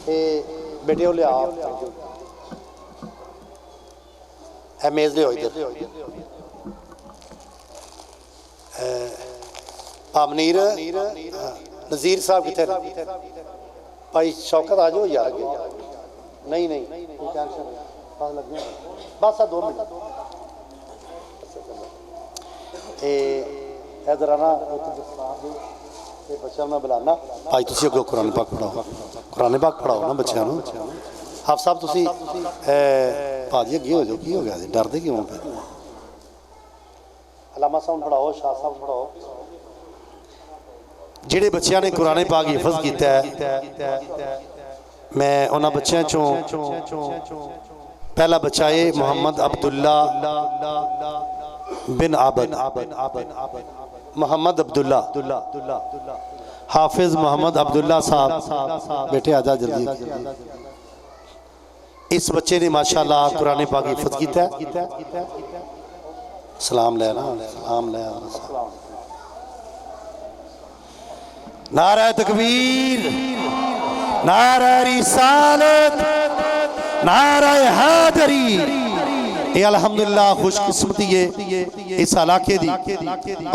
बेटे लिया मेज लियो इधर पामनीर नज़ीर साहब कितने भाई शौकत आ जाओ यार नहीं नहीं टेंशन लग बस 2 मिनट इधर आना बच्चों मैं बुलाना भाई तुम अगो कुरान पाक पढ़ाओ ना बच्चों हाफ साहब तुम भाजी अगे हो जाओ की हो गया डरते क्यों पे अलामा साहब पढ़ाओ शाह साहब पढ़ाओ जिहड़े बच्चों ने कुरान पाक हिफज किया मैं उन्होंने बच्चों चों पहला बच्चा है मोहम्मद अब्दुल्ला बिन आबद मोहम्मद अब्दुल्ला हाफिज मोहम्मद अब्दुल्ला साहब बेटे आजा जल्दी इस बच्चे ने माशाल्लाह कुरान पाक हिफज किया सलाम लेना सलाम ले नारा तकबीर नारा रिसालत नारा हैदरी ये अल्हम्दुलिल्लाह खुशकिस्मती है इस इलाके दी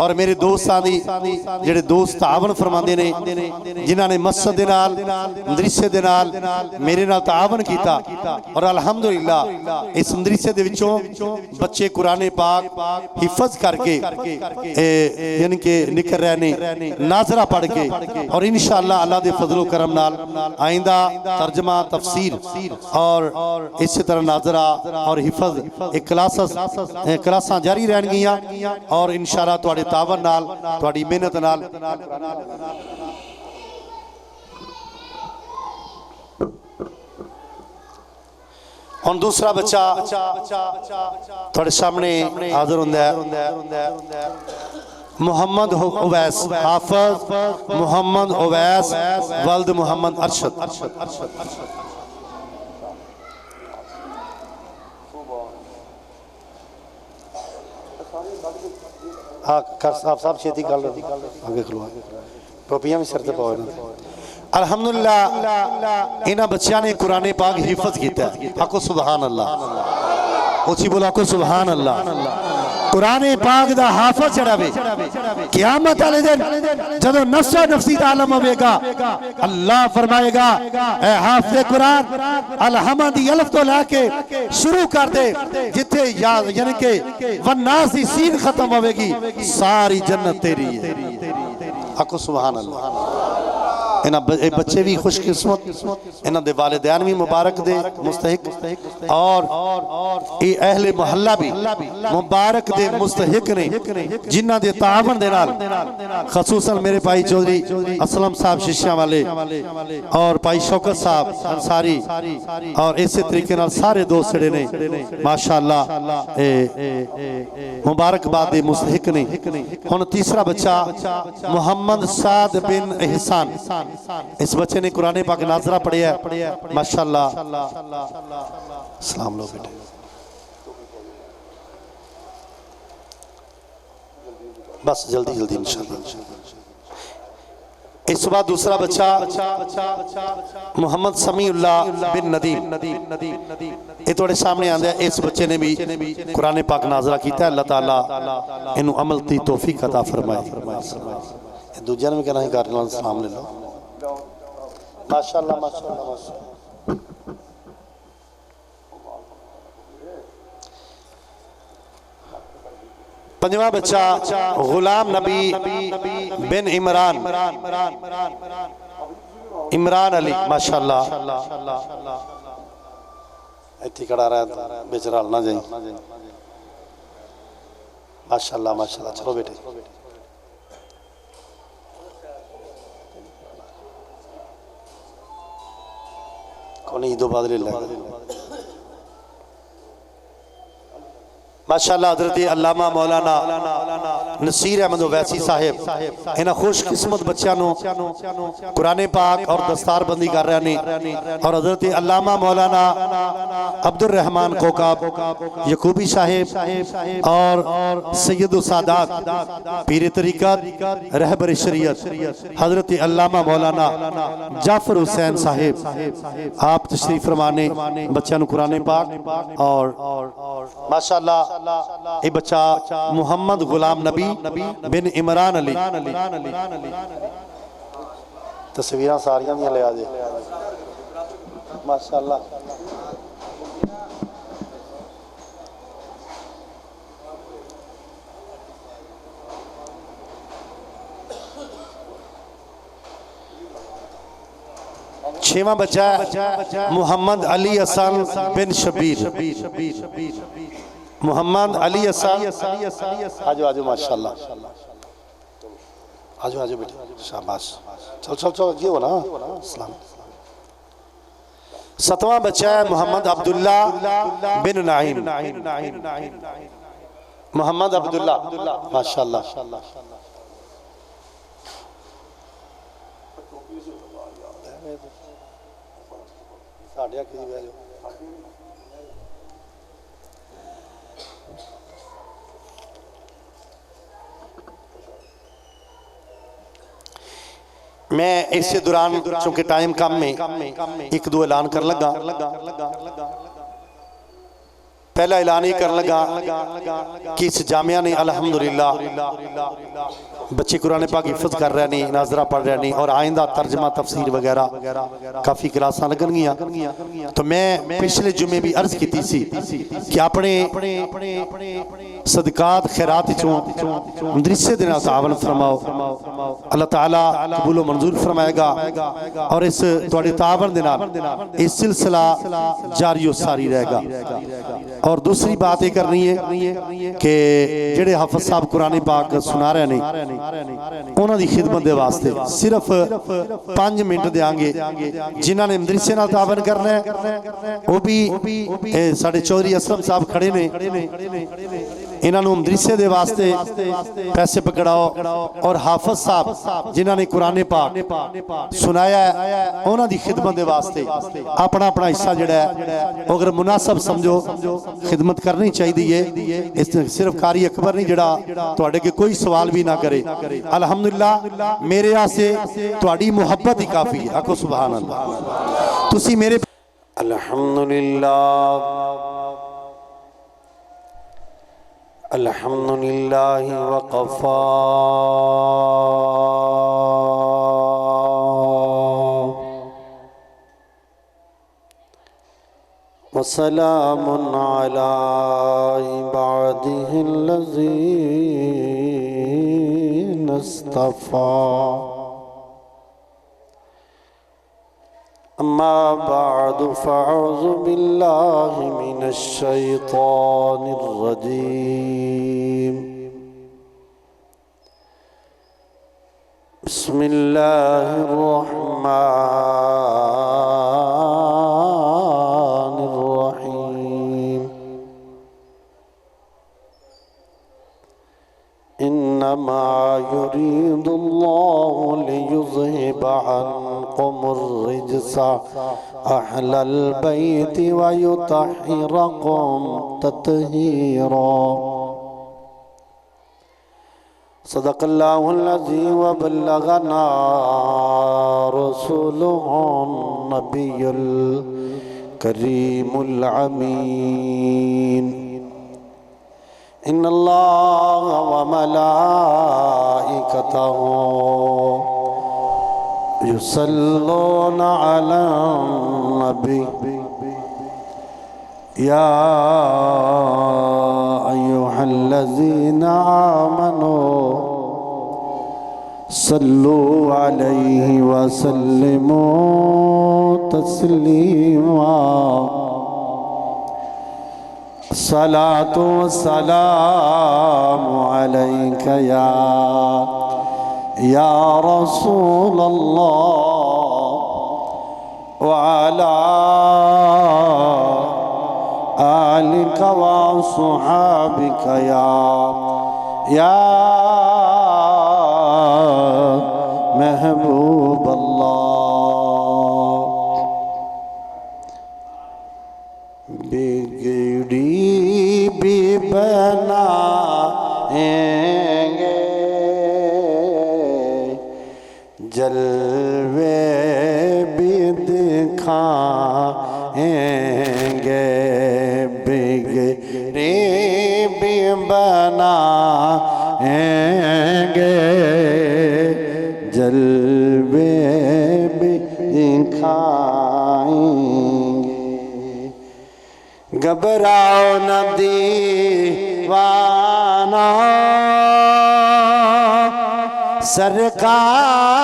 और मेरे दोस्तां दी जेड़े दोस्त तावन फरमांदे ने जिन्हां ने मस्जिद दे नाल मदरसे दे नाल मेरे नाल तावन कीता और अल्हम्दुलिल्लाह इस मदरसे दे विचों बच्चे कुरान पाक हिफज करके यानी कि निकल रहे ने नाजरा पढ़ के और इंशाअल्लाह अल्लाह दे फजलो करम नाल आइंदा तर्जमा तफसीर और इसी तरह नाजरा और हिफज एक क्लासा जारी रहनगियां और इंशाअल्लाह तुहाडे तावन नाल तुहाडी मेहनत नाल हुण दूसरा बच्चा तुहाडे सामने हाजिर हुंदा है मोहम्मद उवैस हाफिज मोहम्मद उवैस वल्द मोहम्मद अरशद हाँ आप साहब छेती कर लो आगे खलो टोपियां भी सिर ते पाओ अल्हम्दुलिल्लाह इन्हां बच्चों ने कुरान पाक हिफज किया आखो सुभान अल्लाह उची बोलो आखो सुभान अल्लाह कुरान पाक दा हाफिज चढ़ावे क़यामत वाले दिन जदों नफ्सो नफ्सी दा आलम होवेगा अल्लाह फरमाएगा ए हाफिज कुरान अलहमा दी अलिफ तो लेके शुरू कर दे जिथे यानी कि वन्नास दी सीन खत्म होवेगी सारी जन्नत तेरी है आखो सुभान अल्लाह इन्हां बच्चे भी खुशकिस्मत इन्हां दे वालिदैन भी मुबारक दे मुस्तहिक और ये अहले मोहल्ला भी मुबारक दे मुस्तहिक ने जिन्हां दे तावन दे नाल खसूसन मेरे भाई चौधरी असलम साहब शीशियां वाले और भाई शौकत साहब अंसारी और इसी तरीके नाल सारे दोस्त जड़े ने माशाअल्लाह मुबारकबाद दे मुस्तहिक ने हुण तीसरा बच्चा मोहम्मद साद बिन एहसान इस बच्चे ने कुरान पाक नाजरा पढ़िया माशाअल्लाह सलाम लो बेटे बस जल्दी जल्दी इंशाअल्लाह इस बाद दूसरा बच्चा मोहम्मद समीउल्लाह बिन नदीम ये थोड़े सामने आंदा है इस बच्चे ने भी कुरान पाक नाजरा किया अल्लाह ताला इन्हू अमल दी तौफीक अता फरमाए दूजे ने भी कहना है घर नाल सलाम ले लो माशाअल्लाह माशाअल्लाह पंजवा बच्चा गुलाम नबी बिन इमरान इमरान अली माशाअल्लाह इत्थे खड़ा रहा बिच रल ना जाई माशाअल्लाह माशाअल्लाह चलो बेटे कौन ईदो बाद ले माशाअल्लाह हज़रत अल्लामा मौलाना नसीर अहमद ओवैसी साहिब इन्हां खुशकिस्मत बच्चों को कुरान पाक और दस्तारबंदी कर रहे हैं और हजरत अल्लामा मौलाना अब्दुल रहमान कोकाब यकूबी साहिब और सैयद सादात पीर तरीक़त रहबर शरीयत हजरत अल्लामा मौलाना जाफर हुसैन साहिब आप तशरीफ फरमाने बच्चों को कुरान पाक और माशाअल्लाह ये बच्चा मुहम्मद गुलाम नबी बिन इमरान अली तस्वीर सारियां दी ले आ जे माशाअल्लाह छेवां बच्चा मोहम्मद अली हसन बिन शबीर मोहम्मद अली हसन आजो आजो माशाअल्लाह आजो आजो बेटा शाबाश चल चल चल ये हो ना सलाम। सतवां बच्चा है मोहम्मद अब्दुल्ला बिन नाइम मोहम्मद अब्दुल्ला माशाअल्लाह मैं इस दौरान चूंकि टाइम कम में एक दो ऐलान कर लगा। पहला ऐलान ही कर लगा कि इस जामिया ने अल्हम्दुलिल्लाह बच्चे कुरान पाक हिफ्ज़ कर रहे हैं, नाजरा पढ़ रहे हैं और आइंदा तर्जमा तफसीर वगैरह काफ़ी क्लासां लगनगियां। तो मैं पिछले जुमे भी अर्ज की थी कि अपने सदकात खैरात दृश्य दे नाल तावन फरमाओ, अल्लाह ताला कबूल व मंजूर फरमाएगा और इस तुहाडे तावन दे नाल इस सिलसिला जारी व सारी रहेगा। और दूसरी बात यह करनी है कि जेड़े हाफिज साहब कुरान पाक सुना रहे हैं उन्हां दी खिदमत दे वास्ते सिर्फ 5 मिनट देंगे। जिन्हां ने मदरसे नाल तावन करना है वो भी साडे चौधरी असलम साहब खड़े ने, इन्हां नूं मदरसे दे वास्ते पैसे पकड़ाओ और हाफिज साहब जिन्हां ने कुरान पाक सुनाया है उन्हां दी खिदमत दे वास्ते अपना अपना हिस्सा जिहड़ा है अगर मुनासिब समझो खिदमत करनी चाहिए। इस सिर्फ कारी अकबर नहीं जिहड़ा तुहाडे के कोई सवाल भी ना करे। अल्हम्दुलिल्लाह मेरे आसे तुहाडी मोहब्बत ही काफ़ी है। आखो सुभान अल्लाह। तुसी मेरे अल्हम्दुलिल्लाह अल्हम्दुलिल्लाह वक़फ़ा वसलामुन अला इबादिहिल्लज़ीना इस्तफ़ा अम्मा बअदु फ़अऊज़ु बिल्लाहि मिनश शैतानिर रजीम। बिस्मिल्लाहिर रहमानिर रहीम। इन्नमा युरीदुल्लाहु लियुज़हिबा अन्कुमुर रिज्सा अहलल बैति व युतहिरकुम तत्हीरा। सदक़ल्लाहुल अज़ीम व बल्लगना रसूलुहुन नबियुल करीमुल अमीन। इन्नल्लाह व मलाइकतहु युसल्लूना अलन नबी या अय्युहल्लज़ीना आमनू सल्लू अलैहि व सल्लिमू तस्लीमा। सलातु व सलामु अलैका या रसूल अल्लाह व अला आलिका व सुहाबिका या महबूब अल्लाह। बिगड़ी भी बनाएंगे जलवे भी दिखाएंगे, बिगड़ी भी बनाएंगे जलवे भी दिखाएंगे। घबराओ न दीवाना सरकार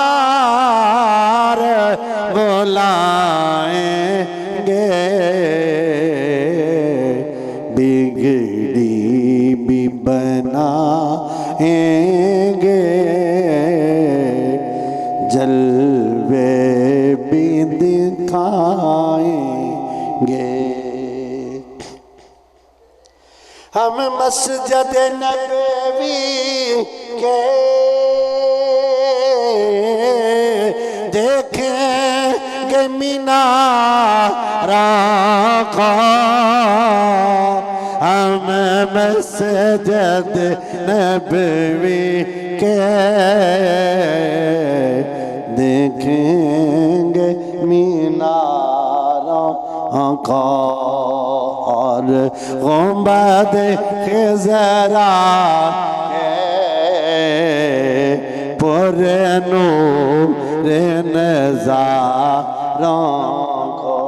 बुलाएंगे, बिगड़ी भी बनाएंगे जलवे भी दिखाएंगे। हम मस्जिद नबवी के देखेंगे मीनारा का, हम मस्जिद नबवी के देखेंगे मीनारा का, और गुंबद खिज़रा पुरे नूर नज़ारों को,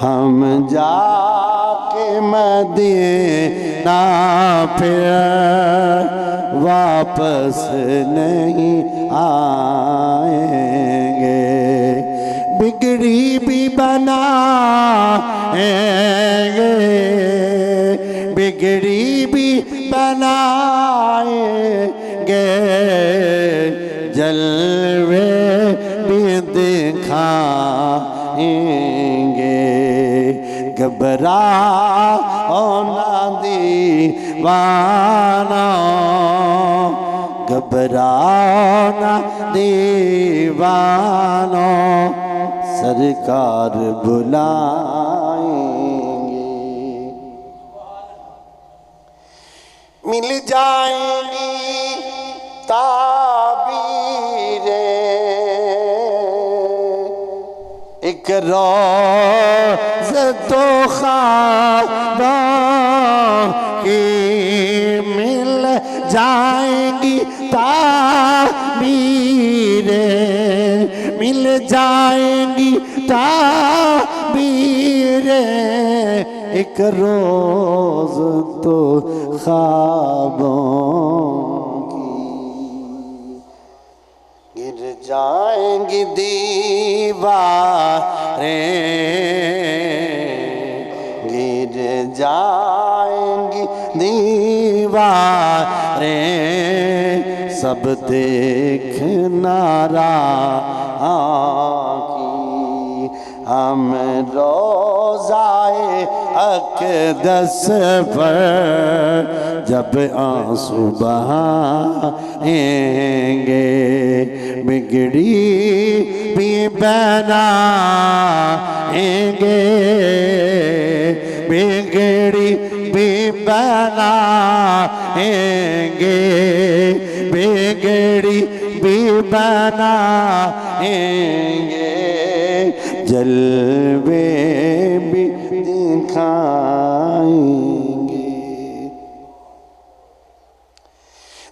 हम जाके मदीना फिर वापस नहीं आएंगे, बिगड़ी भी बनाएंगे, बिगड़ी भी बनाएंगे जलवे भी दिखाएंगे। घबराओ ना दीवाना, घबराओ ना दीवानो सरकार बुलाएंगे। मिल जाएंगी ताबीरें एक रोज़ तो ख्वाबों की, मिल जाएंगी ताबीरें, मिल जाएंगी ताबीरें एक रोज़ तो ख्वाबों की। गिर जाएंगी दीवारें, गिर जाएंगी दीवारें सब देखना की, हम रोज़ाए अक़दस पर जब आंसू बहाएंगे, बिगड़ी भी बनाएंगे, बिगड़ी भी बनाएंगे, बिगड़ी भी बनाएंगे जलवे भी दिखाएंगे।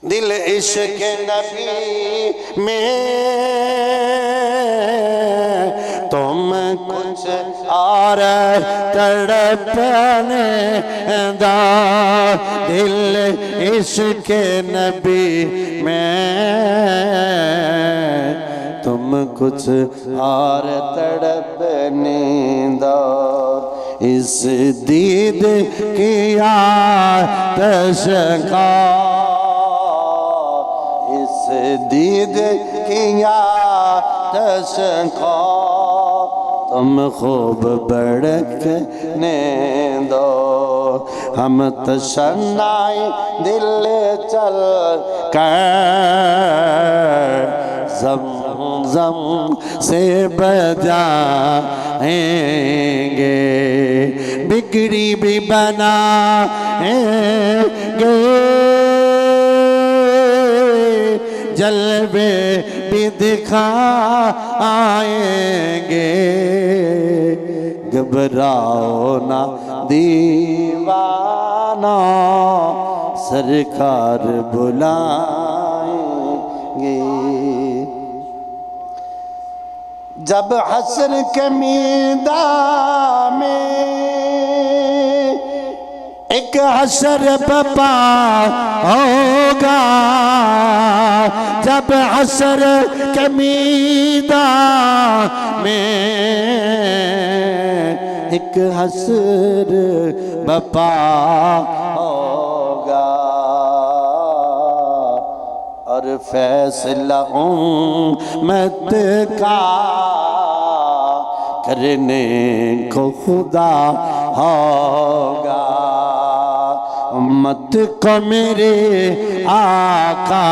दिल इश्क नबी में तुम कुछ और तड़पने दा, दिल इश्क नबी में तुम कुछ और तड़पने दो, इस दीद की आतश का, इस दीद की आतश का तुम खूब बड़कने दो, हम तशन्नाए दिल चल कर ज़म से बजाएंगे, बिगड़ी भी बनाएंगे, जलवे भी दिखाएंगे। घबराओ ना दीवाना, सरकार बुलाएंगे। जब हश्र के मैदान में एक हश्र बपा होगा, जब हश्र के मैदान में एक हश्र बपा होगा, और फैसला उम्मत का करने को खुदा होगा। उम्मत को मेरे आका,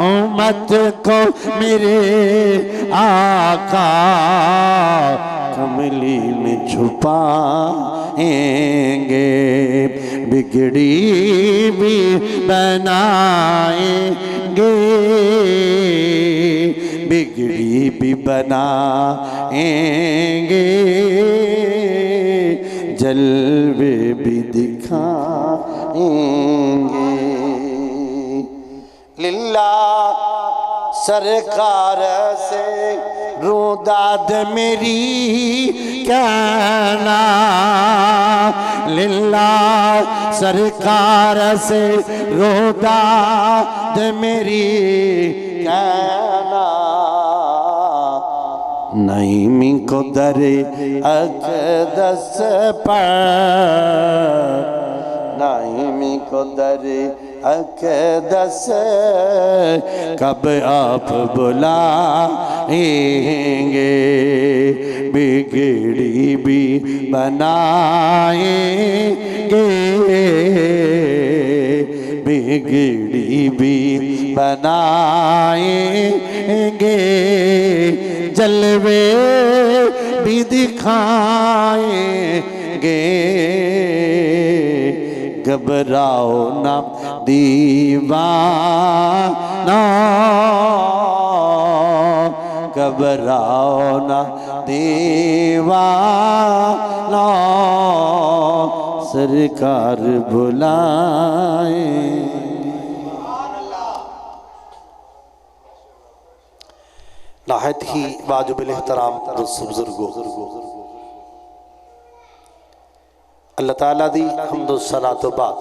उम्मत को मेरे आका कमली में छुपाएंगे, बिगड़ी भी बनाएंगे, बिगड़ी भी बनाएंगे, जलवे भी दिखाएंगे। लिल्ला सरकार से रुदाद मेरी कहना, लिल्ला सरकार से रुदाद मेरी कहना, नईमी को दरे अक़दस पर, नईमी को दरे अक़दस कब आप बुलाएंगे, बिगड़ी भी बनाएंगे, बिगड़ी भी बनाएंगे, जलवे भी दिखाएंगे। घबराओ ना दीवाना, घबराओ ना दीवाना, सरकार बुलाए। नाहत ही वाजिबुल एहतराम बुजुर्गो, अल्लाह ताला दी हम्दो सलातो बाद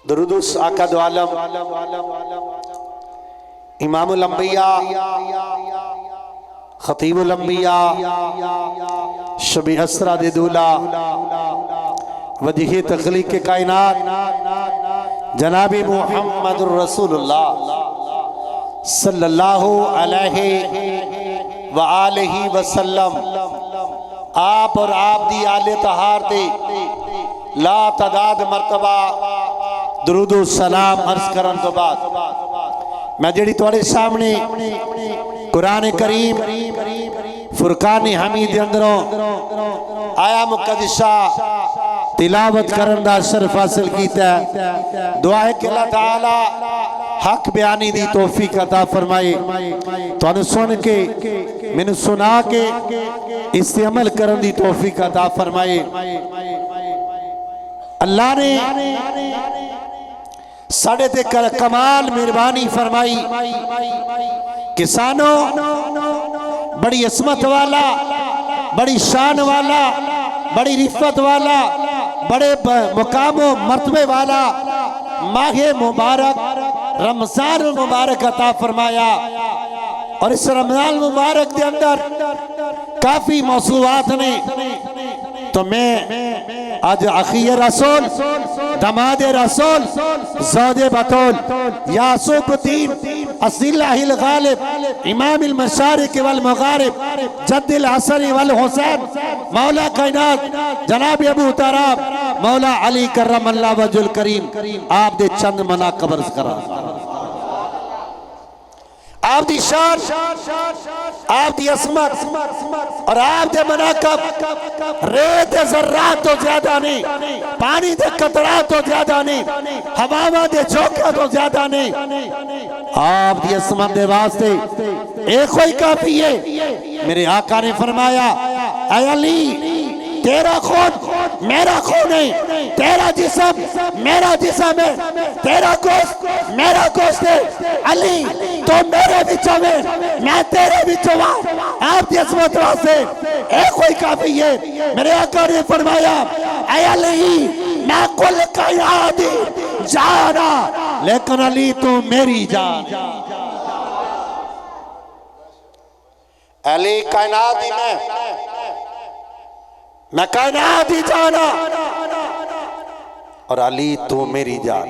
दरूदुस आका दो आलम इमामुल अंबिया खतीबुल अंबिया शबी असरा दे दूला वजह तख्लीक के कायनात जनाबी मुहम्मद रसूलुल्लाह सल्लल्लाहु अलैहि व आलिहि वसल्लम आप और आप दी आले तहार दे ला तदाद मरतबा दरूद सलाम अर्ज करन तो बाद मैं जेड़ी तुहाडे सामने कुरान करीम फुरकान हमीद अंदरों आया मुकद्दसा तिलावत करन दा शर्फ हासिल कीता। दुआ है कि अल्लाह ताला हक बयानी दी तौफीक अता फरमाए, तुहानू सुन के मैनू सुना के इस अमल करन दी तौफीक अता फरमाए। अल्लाह ने साढ़े ते कमाल मेहरबानी फरमाई। किसानों बड़ी असमत वाला, बड़ी शान वाला, बड़ी रिफत वाला, बड़े मुकामो मर्तबे वाला माहे मुबारक रमजान मुबारक अता फरमाया। और इस रमजान मुबारक के अंदर काफी मौसूआत ने तो मैं आज अखिय रसूल दमाद रसूल ज़ौजे बतूल यासूकुद्दीन असीलाहिल गालिब इमामिल मशारिक वल मगारिब जद्दिल हसन वल हुसैन मौला कायनात जनाब अबू तराब मौला अली करमल्लाहु वजहुल करीम आप दे चंद मनाक़िब अर्ज़ करा आप दी शान आप दी असमत और आप दे मनाक़िब रेत ज़र्रात तो ज्यादा नहीं, पानी दे कतरा तो ज्यादा नहीं, हवावां दे झोंका तो ज्यादा नहीं। आप दी असमत दे वास्ते एक कोई काफी है। मेरे आका ने फरमाया ऐ अली तेरा खून मेरा खून है, तेरा जिस्म मेरा जिस्म है, तेरा गोश्त मेरा गोश्त है। अली तो मेरे बिचों में मैं तेरे बिचों में आप की अज़मत वास्ते एक कोई काफी है। मेरे आका ने फरमाया ऐ अली मैं कुल कायनात दी जाना लेकिन अली तू मेरी जान। अली कायनात दी मैं कायनात ही जाना और अली तू मेरी जान।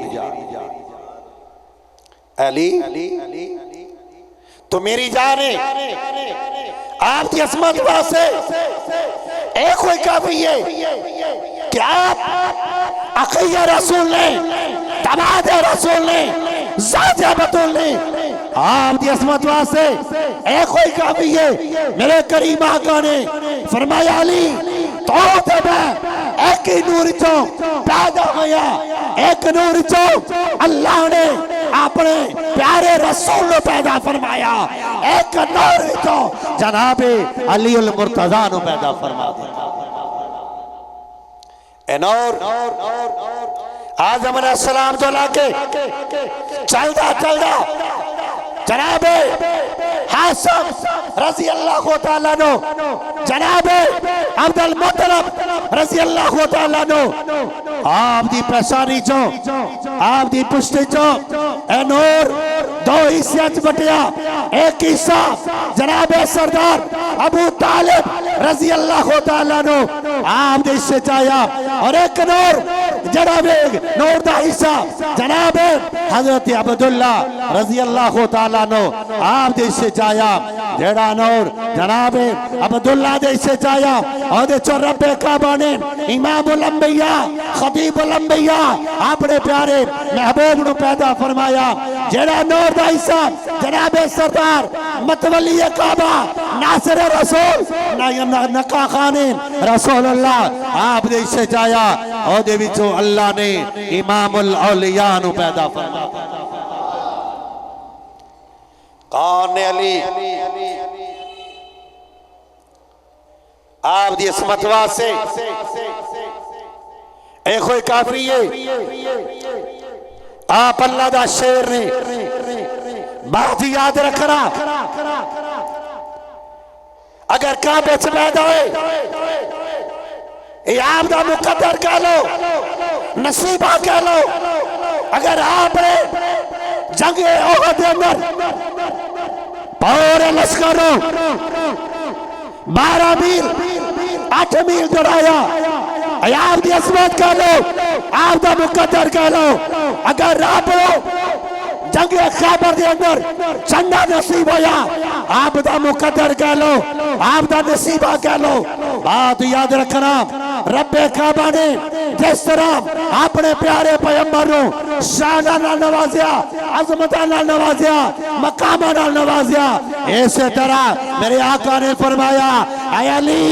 अली तो मेरी जान है। आपकी असमत वास्ते एक कोई काफी है कि आप अखिया रसूल ने दमाद रसूल ने ज़ौजे बतूल ने आपकी असमत वास्ते एक कोई काफी है। मेरे करीम आका ने फरमाया अली तो एक ही नूर चो पैदा होया, एक नूर चो अल्लाह ने अपने प्यारे रसूल ने पैदा फरमाया, एक नूर चो जनाबे अली उल मुर्तज़ा ने पैदा फरमा दिया। ए नूर आज़म अलैहिस्सलाम तो लाके चलदा चलदा जनाबे हासिम रज़ी अल्लाह तआला नो जनाबे अब्दुल मुत्तलिब रज़ी अल्लाह तआला नो आप दी पेशानी चो आप दी पुश्ती चो ए नूर दो हिस्से च बटिया। एक हिस्सा जनाबे सरदार अबू तालिब रज़ी अल्लाह तआला नो आप दे हिस्से च आया और एक नूर जनाबे नूर दा हिस्सा जनाबे हजरत अब्दुल्ला रज़ी अल्लाह तआला नो आप दे हिस्से च आया। जेड़ा नूर जनाबे अब्दुल्ला दे हिस्से च आया और दे चो रब्बे काबा ने इमामुल अंबिया खतीबुल अंबिया अपने प्यारे महबूब नु पैदा फरमाया। जेड़ा नूर दा हिस्सा जनाबे सरदार मतवली काबा नासिर रसूल नका खाने रसूलुल्लाह आप दे हिस्से च आया और दे विचों अल्लाह ने इमामुल औलिया नु पैदा फरमाया। कौन ने अली आप दी असमत वास्ते एक कोई काफी है। आप अल्लाह दा शेर ने बात याद रखना अगर काबे च पैदा होए ये आप दा मुकद्दर कह लो नसीबा कह लो। अगर आपने जंगे ओहद दे अंदर पूरे लश्करों 12 मील 8 मील दौड़ाया आप दी असमत कह लो आप दा मुकद्दर कह लो। अगर आप जंगे खैबर दे अंदर झंडा नसीब होया आप दा मुकद्दर कह लो आप दा नसीबा कह लो। बात याद रखना रब्बे काबा ने जिस तरह अपने प्यारे पैगंबर नु शान नाल नवाजिया अजमत नाल नवाजिया मकाम नाल नवाजिया इसी तरह मेरे आका ने फरमाया ऐ अली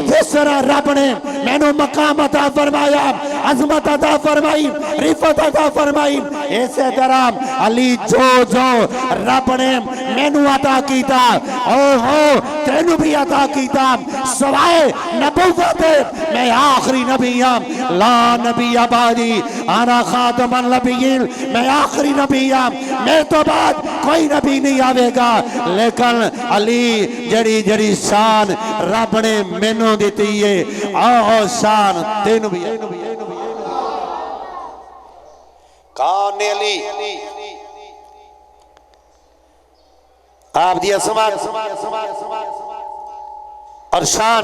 जिस तरह रब ने मैनू मकाम अता फरमाया अजमत अता फरमाई रिफत अता फरमाई इसी तरह अली जो जो रब ने मैनू अता कीता ओ हो तेनू भी अता कीता सवाए नबुव्वत मैं आखिरी नबी हूं ला नबी अबादी आना खातमुन नबिय्यीन मैं आखिरी नबी हूं मेरे तो बाद कोई नबी नहीं आवेगा। लेकिन अली जड़ी जड़ी शान रब ने मैनू दी है आओ शान तेनू भी कौन ने अली आप दी असमत और शान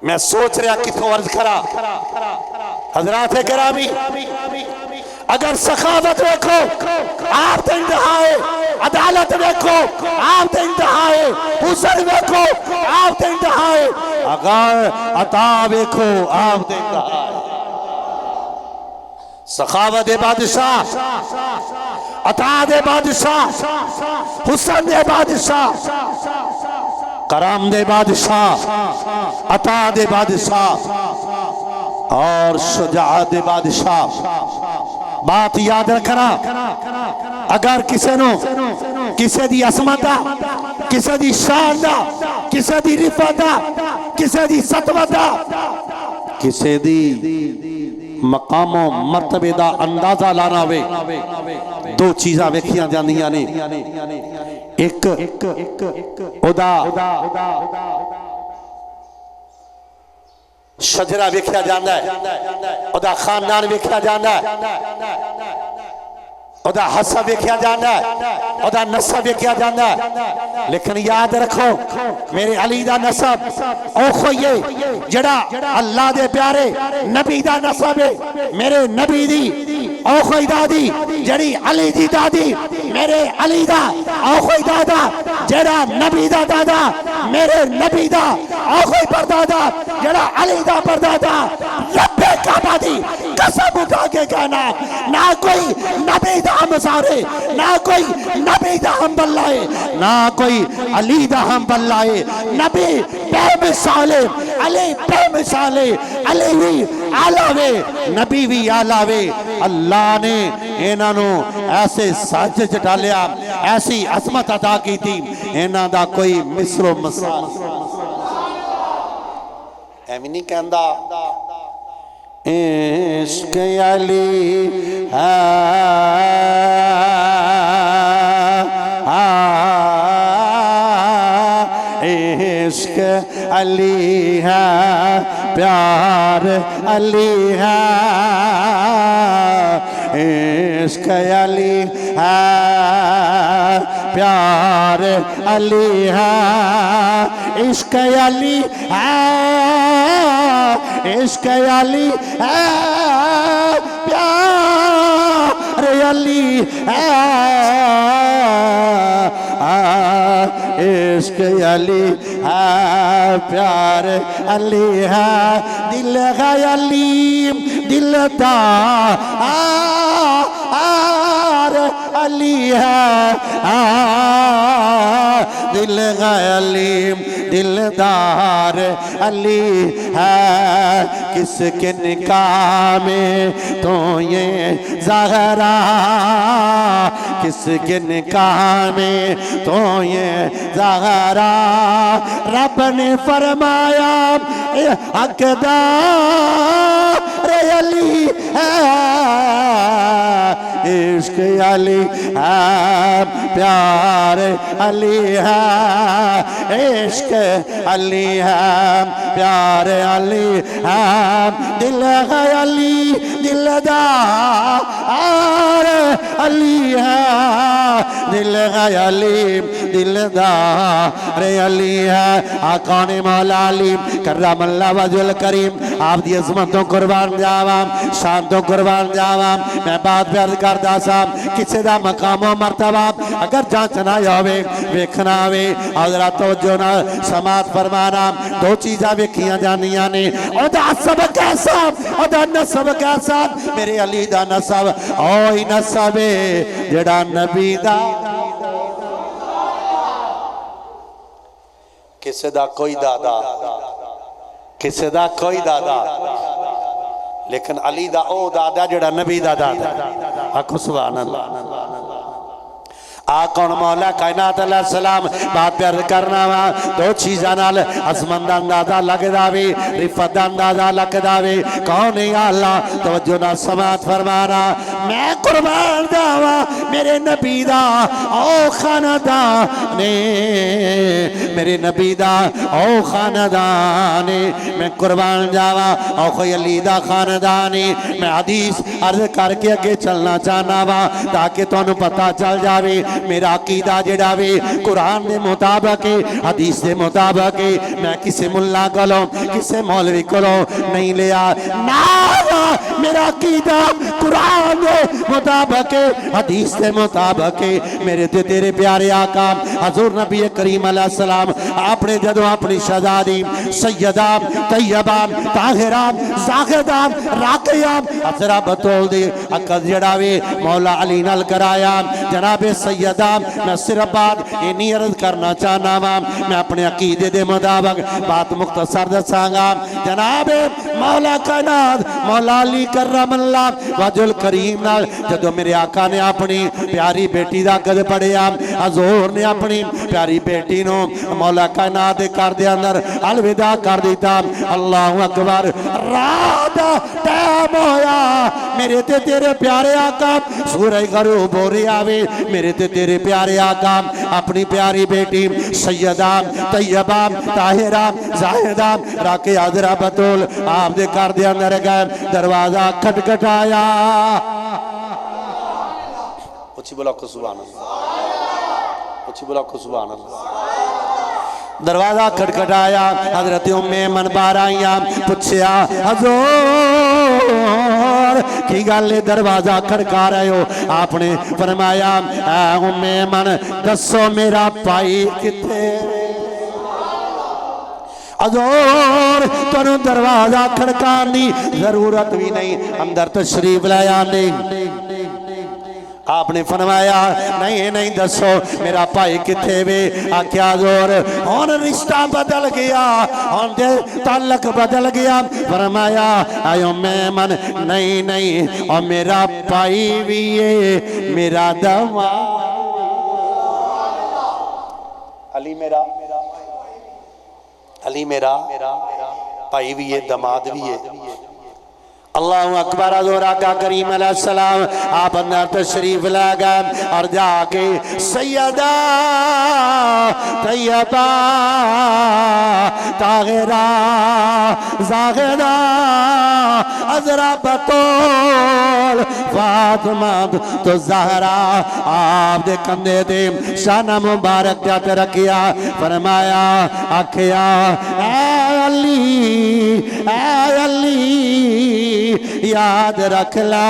मैं सोच रहा कितों अर्ज करा हजरात गिरामी अगर सखावत देखो आप तो इंतहा है, अदालत देखो आप तो इंतहा है, हुस्न देखो आप तो इंतहा है, अगर अता देखो आप तो इंतहा है। सखावत दे बादशाह, अता दे बादशाह, हुस्न दे बादशाह, कराम दे बादशाह, अता दे बादशाह और शुजाअत दे बादशाह। बात याद रखना, अगर किसी नो किसी दी असमत दा, किसी दी शान दा, किसी दी रिफत दा, किसी दी सतवत दा, किसी दी मकामो मर्तबे दा अंदाजा लाना होवे, दो चीज़ां वेखियां जांदियां ने। एक ओदा शजरा वेख्या जाता है, ओदा खानदान वेख्या जाता है, ओदा हसब वेख्या जाता है, ओदा नसब वेख्या जाता है। लेकिन याद रखो मेरे अली दा नसब ओखो ये जड़ा अल्लाह दे प्यारे नबी दा नसब है, मेरे नबी दी ओखो दादी जड़ी अली दी दादी, मेरे अली दा ओखो दादा जड़ा नबी दा दादा, मेरे नबी दा ओखो परदादा जड़ा अली दा परदादा। रब्बे काबा दी कसम उठा के कहना, ना कोई नबी दा हम सारे, ना कोई नबी दा हम बल्लाए, ना कोई अली दा हम बल्लाए। नबी बेमिसाले, अली बेमिसाले, अली भी आलावे, नबी भी आलावे। अल्लाह ने इन्हों ऐसे सच च डालिया, ऐसी असमत अदा की थी, इन्हों का कोई मिसरो मसाल एवं नहीं कहता। इश्क अली इश्क अली है, प्यार अली है, इश्क अली है, प्यार अली है, इश्क अली है, इश्क अली है, प्यार अली है, इश्क अली है, प्यार अली है, दिल है अली दिलदार अली है, दिल है अली दिलदार अली है। किसके निकाह में तो ये ज़हरा, किसके निकाह में तो ये ज़हरा, रब ने फरमाया हकदार अली है, इश्क अली है, प्यार अली है, इश्क अली है, प्यार अली है, दिल है अली दिलदार अली है, दिल है अली दिलदार अली है। आका ने मौला अली करमल्लाहु वजहुल करीम आप दी अज़मतों कुर्बान जावा, शान तो कुर्बान जावा। मैं बात प्यार करदा सा, किसी दा मकाम मर्तबा अगर जांचना होवे वेखना होवे हज़रा तवज्जो नाल समात फरमाना, दो चीज़ां वेखियां जांदियां ने, ओदा सब कैसा, ओदा नसब कैसा। मेरे अली दा नसब ओही नसब है जेड़ा नबी दा, किसी दा कोई दादा, किसी दा कोई दादा, लेकिन अली दा ओ दादा जेड़ा नबी दा दादा। आखो सुभान अल्लाह। आकौन मौला कायनात अलैहिस्सलाम बात प्यार करना वा, दो चीज़ां नाल अज़मत दा अंदाज़ा लगदा वे, रिफत दा अंदाज़ा लगदा वे। कौन है अल्लाह? तवज्जो नाल समात फरमाना, मैं कुर्बान जावा मेरे नबी दा ओ खानदान ने मेरे नबी दा ओ खानदान मैं कुर्बान जावा ओ कोई अली दा खानदान मैं हदीस अर्ज करके अगे चलना चाहना वा ताकि तुहानू पता चल जावे मेरा अकीदा जिहड़ा वे कुरान दे मुताबिक हदीस दे मुताबिक मैं किसी मुल्ला कोलों किसी मौलवी कोलों नहीं लिया ना मेरा अकीदा कुरान दे मुताबिक हदीस दे मुताबिक मेरे ते तेरे प्यारे आका हजूर नबी करीम अलैहि सलाम आपने जदों अपनी शहजादी सैयदा तैयबा ताहिरा ज़ाहिदा राकिया हज़रा बतौल दी अकद जड़ा वे मौला अली नाल कराया जनाबे सैयदा मैं सिर्फ बात इन्नी अर्ज करना चाहना वा मैं अपने अकीदे दे मुताबिक बात मुख्तसर दसांगा जनाबे मौला कायनात मौला अली करमल्ला वजुल करीम नाल जदों मेरे आका ने अपनी प्यारी बेटी दा कद पढ़िया हजूर ने अपनी प्यारी बेटी नो मौला कायनात दे घर दे अंदर अलविदा कर दिता अल्लाहु अकबर रात टाइम होया मेरे ते तेरे प्यारे आका सूरज गरूब हो रही आवे मेरे ते तेरे प्यारे आका अपनी प्यारी बेटी सैयदा तैयबा ताहिरा ज़ाहिदा राके हज़रा बतौल आप दे घर दे अंदर गए दरवाजा खटखटाया उच्ची बोला को सुभान अल्लाह उच्ची बोला को सुभान अल्लाह दरवाजा खटखटाया हजरत उम्मे मन बाहर आईया पूछया हजूर की गल दरवाजा खड़का रहे हो आपने फरमाया उम्मे मन दसो मेरा भाई किथे हजूर तुहानू दरवाजा खड़काने की जरूरत भी नहीं अंदर तशरीफ ले आने आपने फरमाया नहीं नहीं दसो मेरा भाई किथे वे आख्या जोर हुण रिश्ता बदल गया हुण दे ताल्लुक बदल गया फरमाया आयो मैं मन नहीं नहीं और मेरा भाई भी है मेरा दवा अली मेरा भाई भी है दमाद भी है अल्लाहु अकबर हज़ूर आका करीम अलैहिस्सलाम आप अंदर तशरीफ ला गए और जाके सैयदा तैयबा ताहिरा ज़ाहिदा हज़रा बतौल फातिमा तो ज़हरा आप दे कंधे ते शाना मुबारक जात रखिया फरमाया आखिया ऐ अली याद रख ला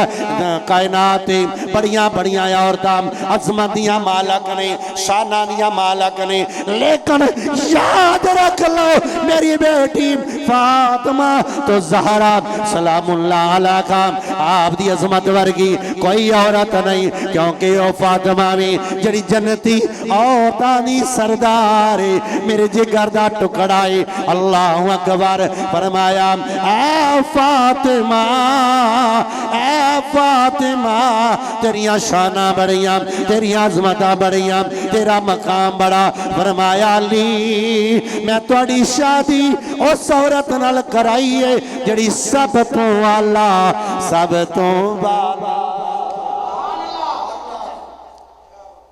कायनात बड़िया बड़िया औरतां अज़मत दियां मालक ने शाना दियां मालक ने लेकिन याद रख लो मेरी बेटी फातिमा तो ज़हरा सलामुल्लाह अलैहा आप दी अज़मत वर्गी कोई औरत नहीं क्योंकि ओ फातिमा भी जड़ी जन्नती औरतां दी सरदार मेरे जिगर दा टुकड़ा है अल्लाहु अकबर फरमाया ऐ फातिमा तेरिया शाना बड़िया तेरिया अज़मत बड़िया तेरा मकाम बड़ा फरमाया अली मैं तुहाडी शादी उस औरत नाल कराई है जड़ी सब तो आला सब तो बाबा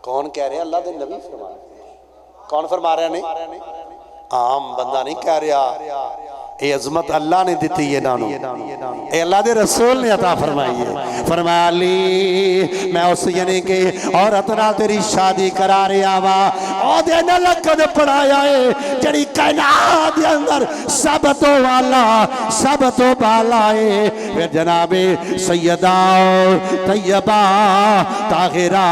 कौन कह रहे अल्लाह दे नबी फरमा रहे कौन फरमा रहे ने आम बंदा नहीं कह रहा ये अज़मत अल्लाह ने दी है नानू ये अल्लाह दे रसूल ने अता फरमाई है फरमाया अली मैं उस यानी कि औरत नाल तेरी शादी करा रहा वा ओदे नाल लक़द पढ़ाया है जड़ी कायनात दे अंदर सब तो वाला सब तो बाला है फिर जनाबे सैयदा तैयबा ताहिरा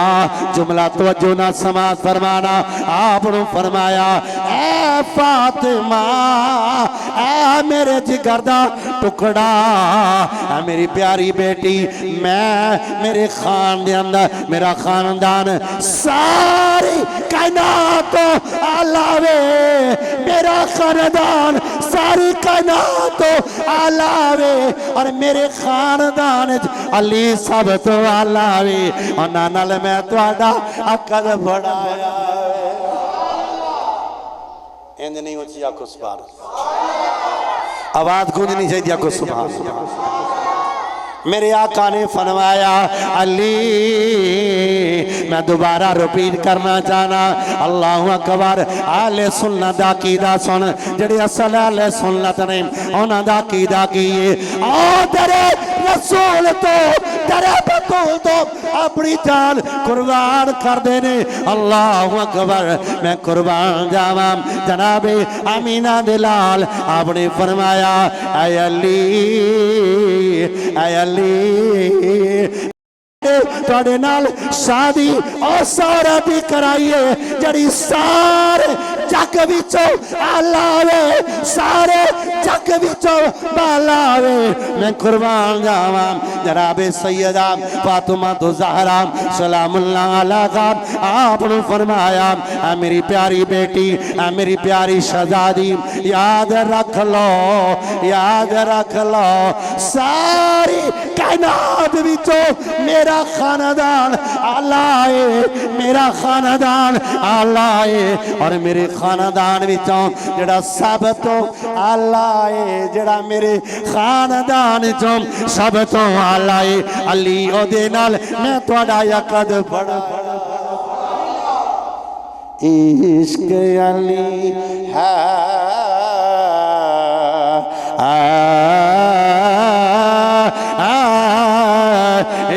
जुमला तवज्जो ना समाज फरमाना आपने फरमाया ऐ फातिमा ऐ मेरे जिगर दा टुकड़ा मेरी प्यारी बेटी मैं मेरे खान दे अंदर मेरा खानदान सारी कायनात तो आलावे मेरा खानदान सारी कायनात तो आलावे और मेरे खानदान अली सब तो आलावे और नाल मैं तुहाडा अकद बढ़ाया इंज नहीं उची आखो सुभान आवाज गूंजनी चाहिए आखो सुभान मेरे आका ने फरमाया अली मैं दोबारा रिपीट करना चाहना अल्लाहु अकबर। आले सुन्नत दा कीदा सुन जेड़े असल आले सुन्नत ने उन्हां दा कीदा की है ओ तेरे रसूल तो तेरे बतूल तो अपनी जान कुर्बान कर देने। अल्लाहु अकबर मैं कुर्बान जावां। जनाबे आमीना दे लाल आपने फरमाया ऐ अली तुहाडे नाल शादी और सारा भी कराइए जड़ी सारे जग विचों आलावे सारे जग विचों बालावे मैं कुर्बान जावां। जनाबे सैयदा फातिमा तो ज़हरा सलामुल्लाह अलैहा आपने फरमाया आ मेरी प्यारी बेटी आ मेरी प्यारी शहजादी याद रख लो सारी कायनात विचों मेरा खानदान आला है मेरा खानदान आला है और मेरे खानदान विचों जड़ा सब तो आला है जड़ा मेरे खानदान चों सब तो आला है अली ओदे नाल मैं तुहाडा यकद फड़ इश्क अली है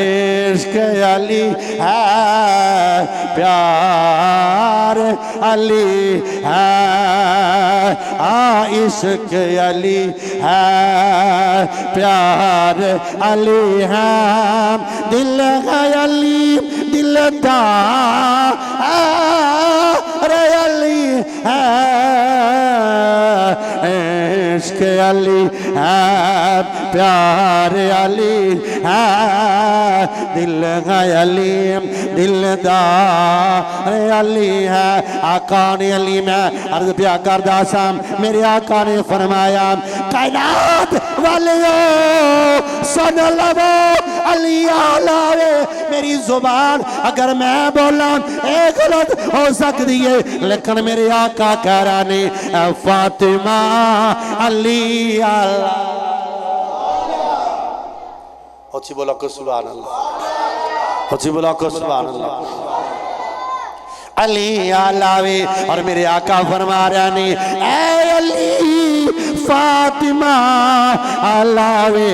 इश्क अली है प्यार अली है इश्क अली है प्यार अली है दिल है अली दिलदार रे अली है इश्क अली है प्यार अली है दिल है अली दिलदार अली है। आका ने अली मैं अर्ज प्या करदा सा मेरे आका ने फरमाया कायनात वालियों सुन लवो अली आलावे मेरी जुबान अगर मैं बोला एक गलत हो सकती है लेकिन मेरे आका कह रहा ने फातिमा अली आला अच्छी बोला को सुभान अल्लाह अच्छी बोला को सुभान अल्लाह अली आलावे और मेरे आका फरमा रहा ने ऐ अली फातिमा आलावे।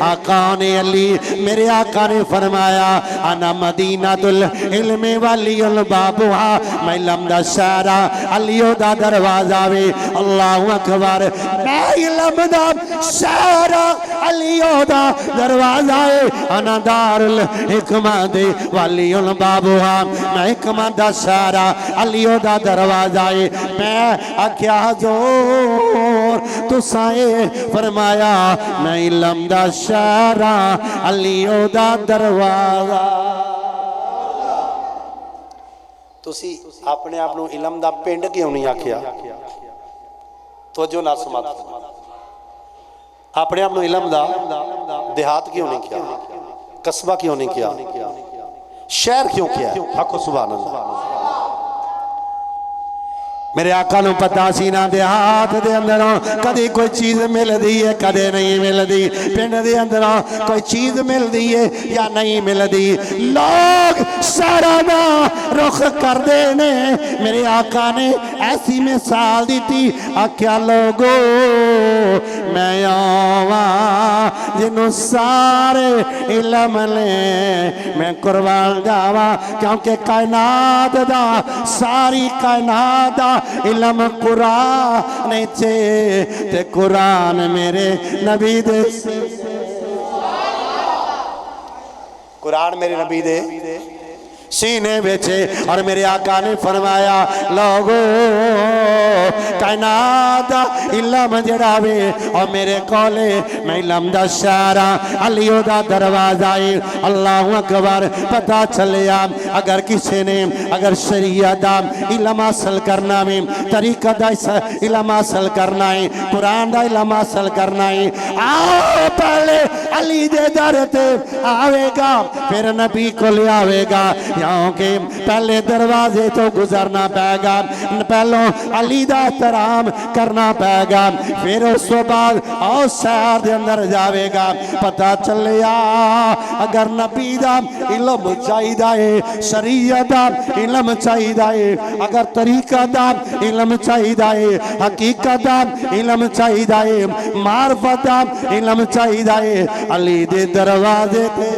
आका ने अली मेरे आका ने फरमाया अना मदीनातुल इल्म वालियुल बाबुहा मैं इल्म दा शहरा अलियो दा दरवाजा वे। अल्लाहु अकबर मैं इल्म दा शहरा अलियो दा दरवाजा है अना दारुल हिकमा दे वालियुल बाबुहा मैं हिकमा दा शहरा अलियो दा दरवाजा है। मैं आख्या जोर तुसाए फरमाया मैं इल्म दा शहरा अलियो दा दरवाजा। तुसी अपने आप नूं इल्म दा पिंड क्यों नहीं आख्या तवज्जो नाल समात अपने आप नूं इल्म दा देहात क्यों नहीं किया कस्बा क्यों नहीं किया शहर क्यों किया आखो सुभान अल्लाह। मेरे आका नूं पता सी ना देहात दे अंदरों कदी कोई चीज मिलती है कदे नहीं मिलती पिंड दे अंदरों कोई चीज मिलती है या नहीं मिलती लोग सारा दा रुख करते ने। मेरे आका ने ऐसी मिसाल दी थी आख्या लोगो मैं आवा जिन्हों सारे इल्म ले मैं कुर्बान जावा क्योंकि कायनात दा सारी कायनात दा इल्म कुरान चे ते कुरान मेरे नबी दे कुरान मेरे नबी दे सीने बेचे। और मेरे आका ने फरमाया लोगो कायनात इल्म जड़ा वे और मेरे कोले मैं इल्म दा शहरा अलियो दा दरवाजा है। अल्लाहु अकबर पता चलिया अगर किसी ने अगर शरीयत दा इल्म हासिल करना है तरीका दा इल्म हासिल करना है कुरान दा इल्म हासिल करना है आओ पहले अली दे दर ते आवेगा फिर नबी को ले आवेगा क्योंकि पहले दरवाजे तो गुजरना पैगा, पहलों अली दा एहतराम करना पैगा, फिर उस तो बाद और शहर के अंदर जाएगा। पता चलिया अगर नबी दा इल्म चाहिदा है, शरीयत दा इल्म चाहिदा है, अगर तरीका दा इल्म चाहिदा है, हकीकत दा इल्म चाहिदा है, मार्फत दा इल्म चाहिदा है, अली दे दरवाजे पे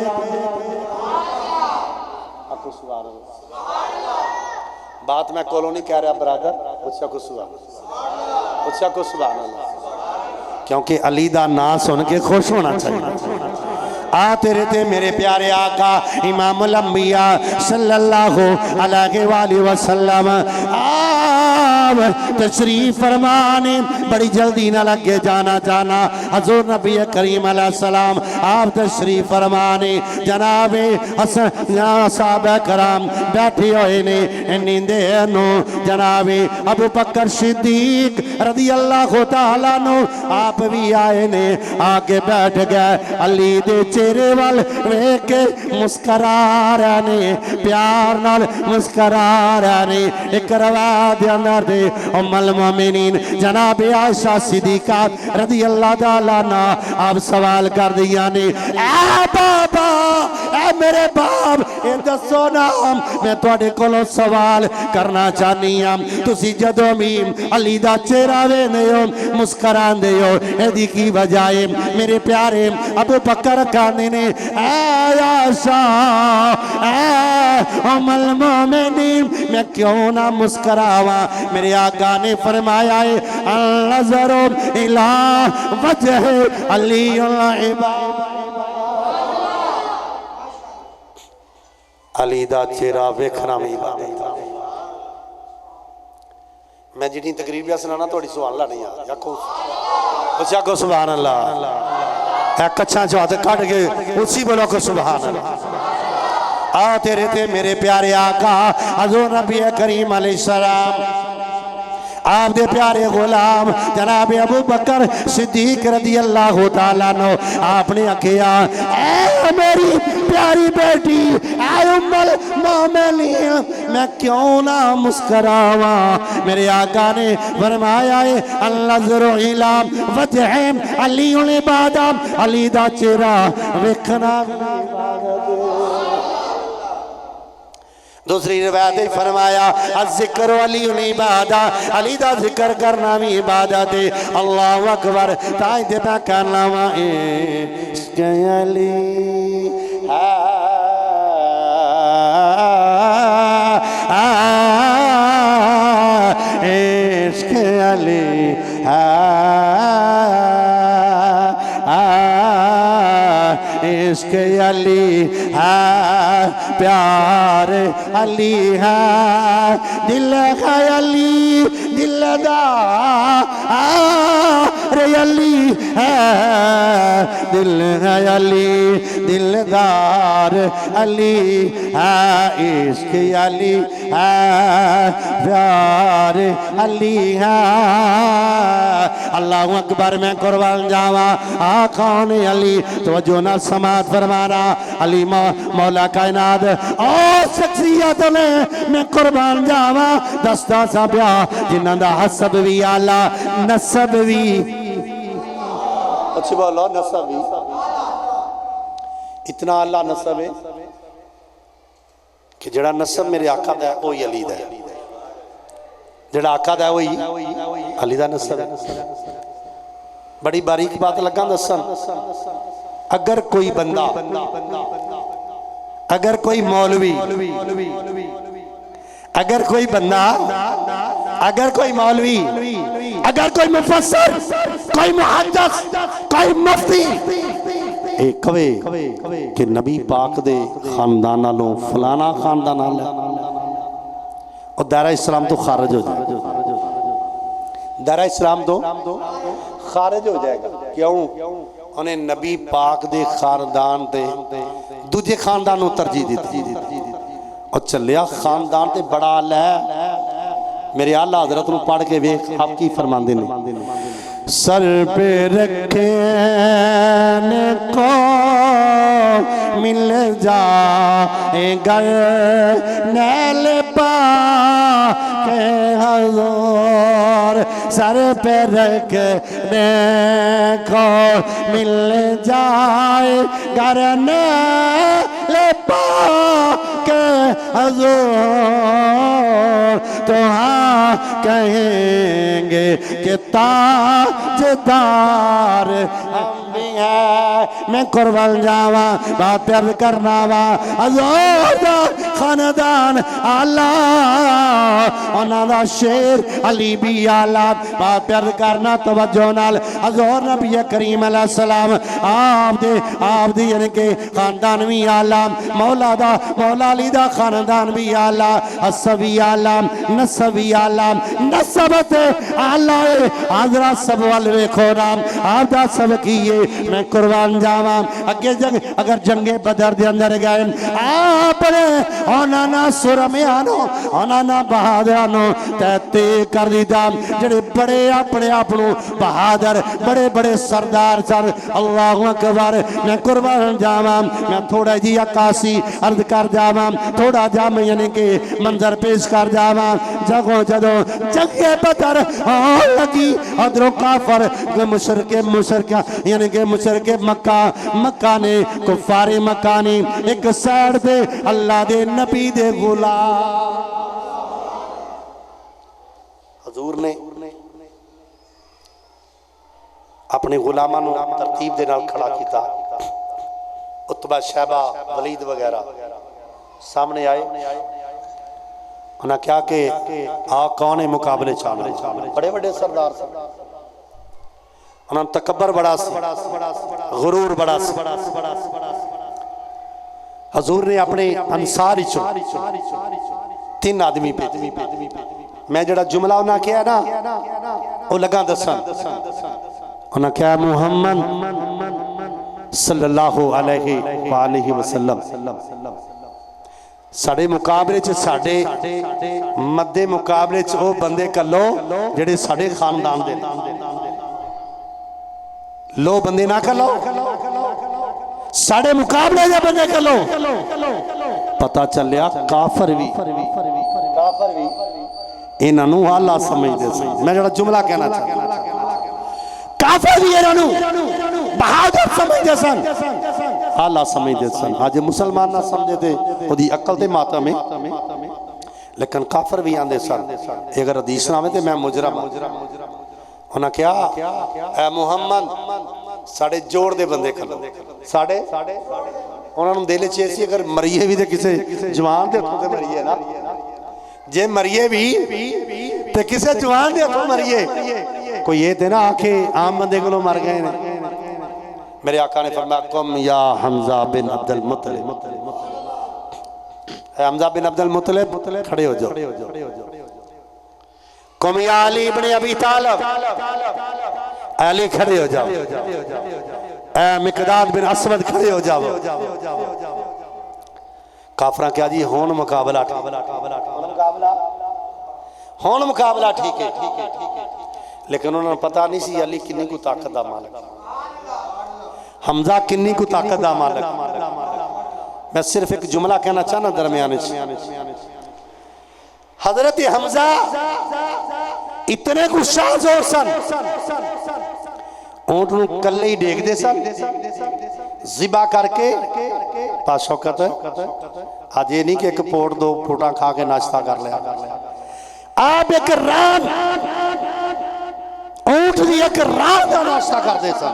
बात मैं कोलों नहीं कह रहा ब्रदर, पूछा को सुभान अल्लाह, क्योंकि अली दा नाम सुन के खुश होना चाहिए। आ तेरे ते मेरे प्यारे आका इमामुल अंबिया सल्लल्लाहु अलैहि वसल्लम आप तशरीफ फरमाने, बड़ी जल्दी न लगे जाना जाना हजूर नबी करीम अलैहिस्सलाम आप तशरीफ फरमाने। जनाबे साहबा कराम बैठे हुए ने नींदे नो, जनाबे अबू बकर सिद्दीक रज़ी अल्लाह तआला नो आप भी आए ने, आके बैठ गए। अली दे चेहरे वाल वेख के मुस्करा रहे ने, प्यार नाल मुस्करा रहे ने। एक रवायत अंदर दे उम्मुल मोमिनीन जनाब आयशा सिद्दीका रज़ी अल्लाह तआला अन्हा आप सवाल कर दिया ने, ए बाबा ए मेरे बाप ए दसो ना, मैं तुहाडे कोलों सवाल करना चाहनी हां, तुसी जदों भी अली दा चेहरा वेखदे हो मुस्करांदे हो, एदी की वजह है? मेरे प्यारे अबू बकर कहंदे ने, ए आयशा ए उम्मुल मोमिनीन मैं क्यों ना मुस्करावा? मेरे आका ने फरमाया है अल-नज़रु इला वजह अली अली दा चेहरा वेखना भी इबादत। मैं जितनी तकरीर भी सुनाना थोड़ी सवाल ला नहीं आ जाको को सुभान अल्लाह, कच्छा चो हाथ कट के उसी बोलो को सुभान अल्लाह। आ तेरे ते मेरे प्यारे आका हज़ूर नबी करीम अलैहिस्सलाम आप दे प्यारे गुलाम जनाब अबू बकर सिद्दीक रज़ी अल्लाह तआला अन्हु आपने आखिया, ऐ मेरी प्यारी बेटी ऐ उम्मुल मोमिनीन मैं क्यों ना मुस्करावा? मेरे आका ने फरमाया है अल-नज़रु इला वजह अली इबादत, अली दा चेहरा वेखना दूसरी रिवायत फरमाया जिक्र अली इबादत, अली दा जिक्र करना भी इबादत है। अल्लाहु अकबर ताई दे पा करना वा इश्क़ अली इश्क़ अली इश्क़ अली प्यार अली है, दिल है अली दिलदार अली है, दिल है अली दिलदार अली है, इश्क़ अली है प्यार अली है। अल्लाहु अकबर मैं कुर्बान जावा आ कौन अली तवज्जो ना समात फरमाना अली मौला कायनात और शख्सियत ने मैं कुर्बान जावा दस्ता सा प्या जिन्हां दा हसब भी आला नसब भी अच्छी बोलो नसब भी इतना आला नसब है कि जड़ा नसब मेरे आका दा वही अली दा, जड़ा आका दा वही अली दा नसब है। बड़ी बारीक बात लगा दसन, अगर कोई बंदा अगर कोई मौलवी अगर कोई बंदा अगर कोई मौलवी अगर कोई मुफस्सिर कोई मुहद्दिस कोई मुफ्ती कवे कि नबी पाक दे खानदान नालों फलाना खानदान नाल और दायरा इस्लाम तो खारिज हो जाए, दायरा इस्लाम तो खारिज हो जाएगा। क्यों? उन्हें नबी पाक दे खानदान ते दूजे खानदान को तरजीह दी और चलिया खानदान ते बड़ा आला है। मेरे आला हजरत को पढ़ के वेख आप की फरमाते ने, सर पे रखे को मिल जाएगा नैल पाके हजूर सर पे रखने को मिल जाएगा नैल पाके हजूर तो हाँ कहेंगे कि ताजदार हम भी हैं। मैं कुर्बान जावा बात प्यार करना वा हजूर खानदान आला उन्होंने शेर अली भी आला बात प्यार करना तवज्जो नाल हजूर नबी करीम अलैहि सलाम आप दे यानी के खानदान भी आला मौला अली दा खानदान भी आला असबी आला नसबी आला नसबत आला आजरा सब वाल वेखो नाम आपदा सब कीए मैं कुर्बान जावा अगे अगर जंगे बदर दे अंदर गए आपने ओनाना सुरमियानो ओनाना बहादरानो तैते कर दीदा जेड़े बड़े अपने आप नु बहादुर बड़े बड़े सरदार सन अल्लाहु अकबर मैं कुर्बान जावा मैं थोड़ा जी अकासी अर्ज कर जावा थोड़ा जा मैं यानी कि मंजर पेश कर जावा जदों जंगे बदर लगी अदरों काफर मुशरका यानी कि मुशरके मक्का ने कुफारे मक्का ने एक साइड दे अल्लाह दे नबी दे गुलाम हजूर ने अपने गुलामां नूं तरतीब दे नाल खड़ा कीता उतबा शैबा वलीद वगैरह सामने आए उन्हें क्या कि आ कौन है मुकाबले चाले बड़े बड़े सरदार उन्होंने तकबर बड़ा गुरूर बड़ा हजूर ने अपने अंसार तीन आदमी पे मैं जड़ा जुमला उन्हें किया ना वो लगा दसन उन्हें क्या मुहम्मद सल्लल्लाहु अलैहि वसल्लम साडे मुकाबले च साडे मद्दे मुकाबले च वो बंदे कलो जेड़े साडे खानदान दे लो बंदे ना कलो साडे मुकाबले दे बंदे कलो पता चलिया काफर भी इन्हां नूं आला समझदे सन मैं जड़ा जुमला कहना चाहता काफर भी इन्हां नूं बहादुर समझदे सन आला समझदे सन आज मुसलमान ना समझे थे ओदी अकल ते मातम है लेकिन काफर भी आंदे सन अगर हदीस ना आवे ते मैं मुजरम उन्हें क्या ऐ मुहम्मद साडे जोड़ दे बंदे खलो साडे उन्होंने दिल च ऐसी अगर मरीए भी तो किसी जवान दे हथों ते मरीए ना जे मरीए भी ते किसी जवान दे हथों मरीए कोई ये ते ना आखे आम बंदे को मर गए ने मेरे आका ने फरमाया कुम या हमजा बिन अब्दुल मुत्तलिब हमजा बिन अब्दुल मुत्तलिब खड़े हो जाओ कुम या अली इब्न अबी तालिब अली खड़े हो जाओ ए मिकदाद बिन असवद खड़े हो जाओ काफरा क्या जी होन मुकाबला ठीक है लेकिन उन्होंने पता नहीं सी अली किन्नी को ताकत दा मालिक हमजा किन्नी को ताकत दा मालिक मैं सिर्फ एक जुमला कहना चाहना दरमियान हजरत हमजा इतने गुस्सा जोर सन ऊंट नूं कल्ले ही देखदे सन जिबा करके पाशौकत आज ये नहीं कि एक पोट दो पोटा खा के नाश्ता कर लिया आप एक रात ऊंट दी एक रात का नाश्ता करते सन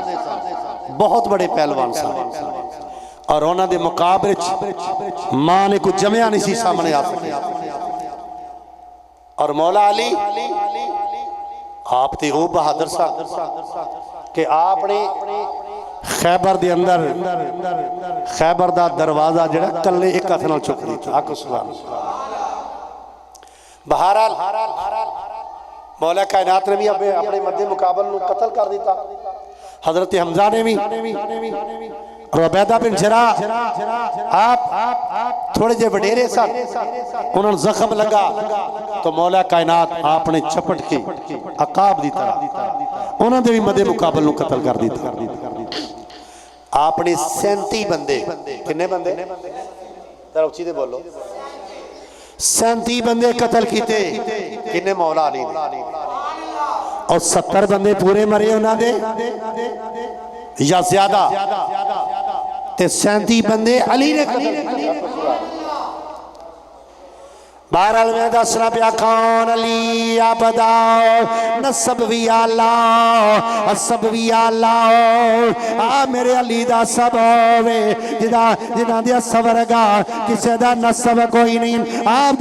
बहुत बड़े पहलवान सन और उन्होंने दे मुकाबले मां ने कुछ जमया नहीं सी सामने आ सके और मौला अली आप ते वो बहादुर सा कि आपने खैबर दे अंदर खैबर दा दरवाजा जेड़ा कल्ले एक हाथ नाल चुक लीता आखो सुभान बहरहाल मौला कायनात ने भी अपने मद्दे मुकाबल नूं कत्ल कर दिता हजरत हमजा ने भी रुबैदा बिन जराह आप थोड़े जे वडेरे सन उन्होंने जख्म लगा तो मौला कायनात आपने चपट के अकाब दी तरह उन्होंने भी मदे मुकाबल नूं कत्ल कर दिता आपने 37 बंदे, कितने बंदे जरा उच्ची दे बोलो, 37 बंदे कतल किए किन्ने मौला अली ने, और 70 बंदे पूरे मरे उन्होंने या ज्यादा, ते 37 बंदे अली ने कतल किए। बहरहाल मैं दसना पिया कौन अली, आप बताओ। नसब भी आला, असब भी आला, आ मेरे अली दा सब होवे, जिदा दिया सवरगा किसे दा नसब कोई नहीं। आप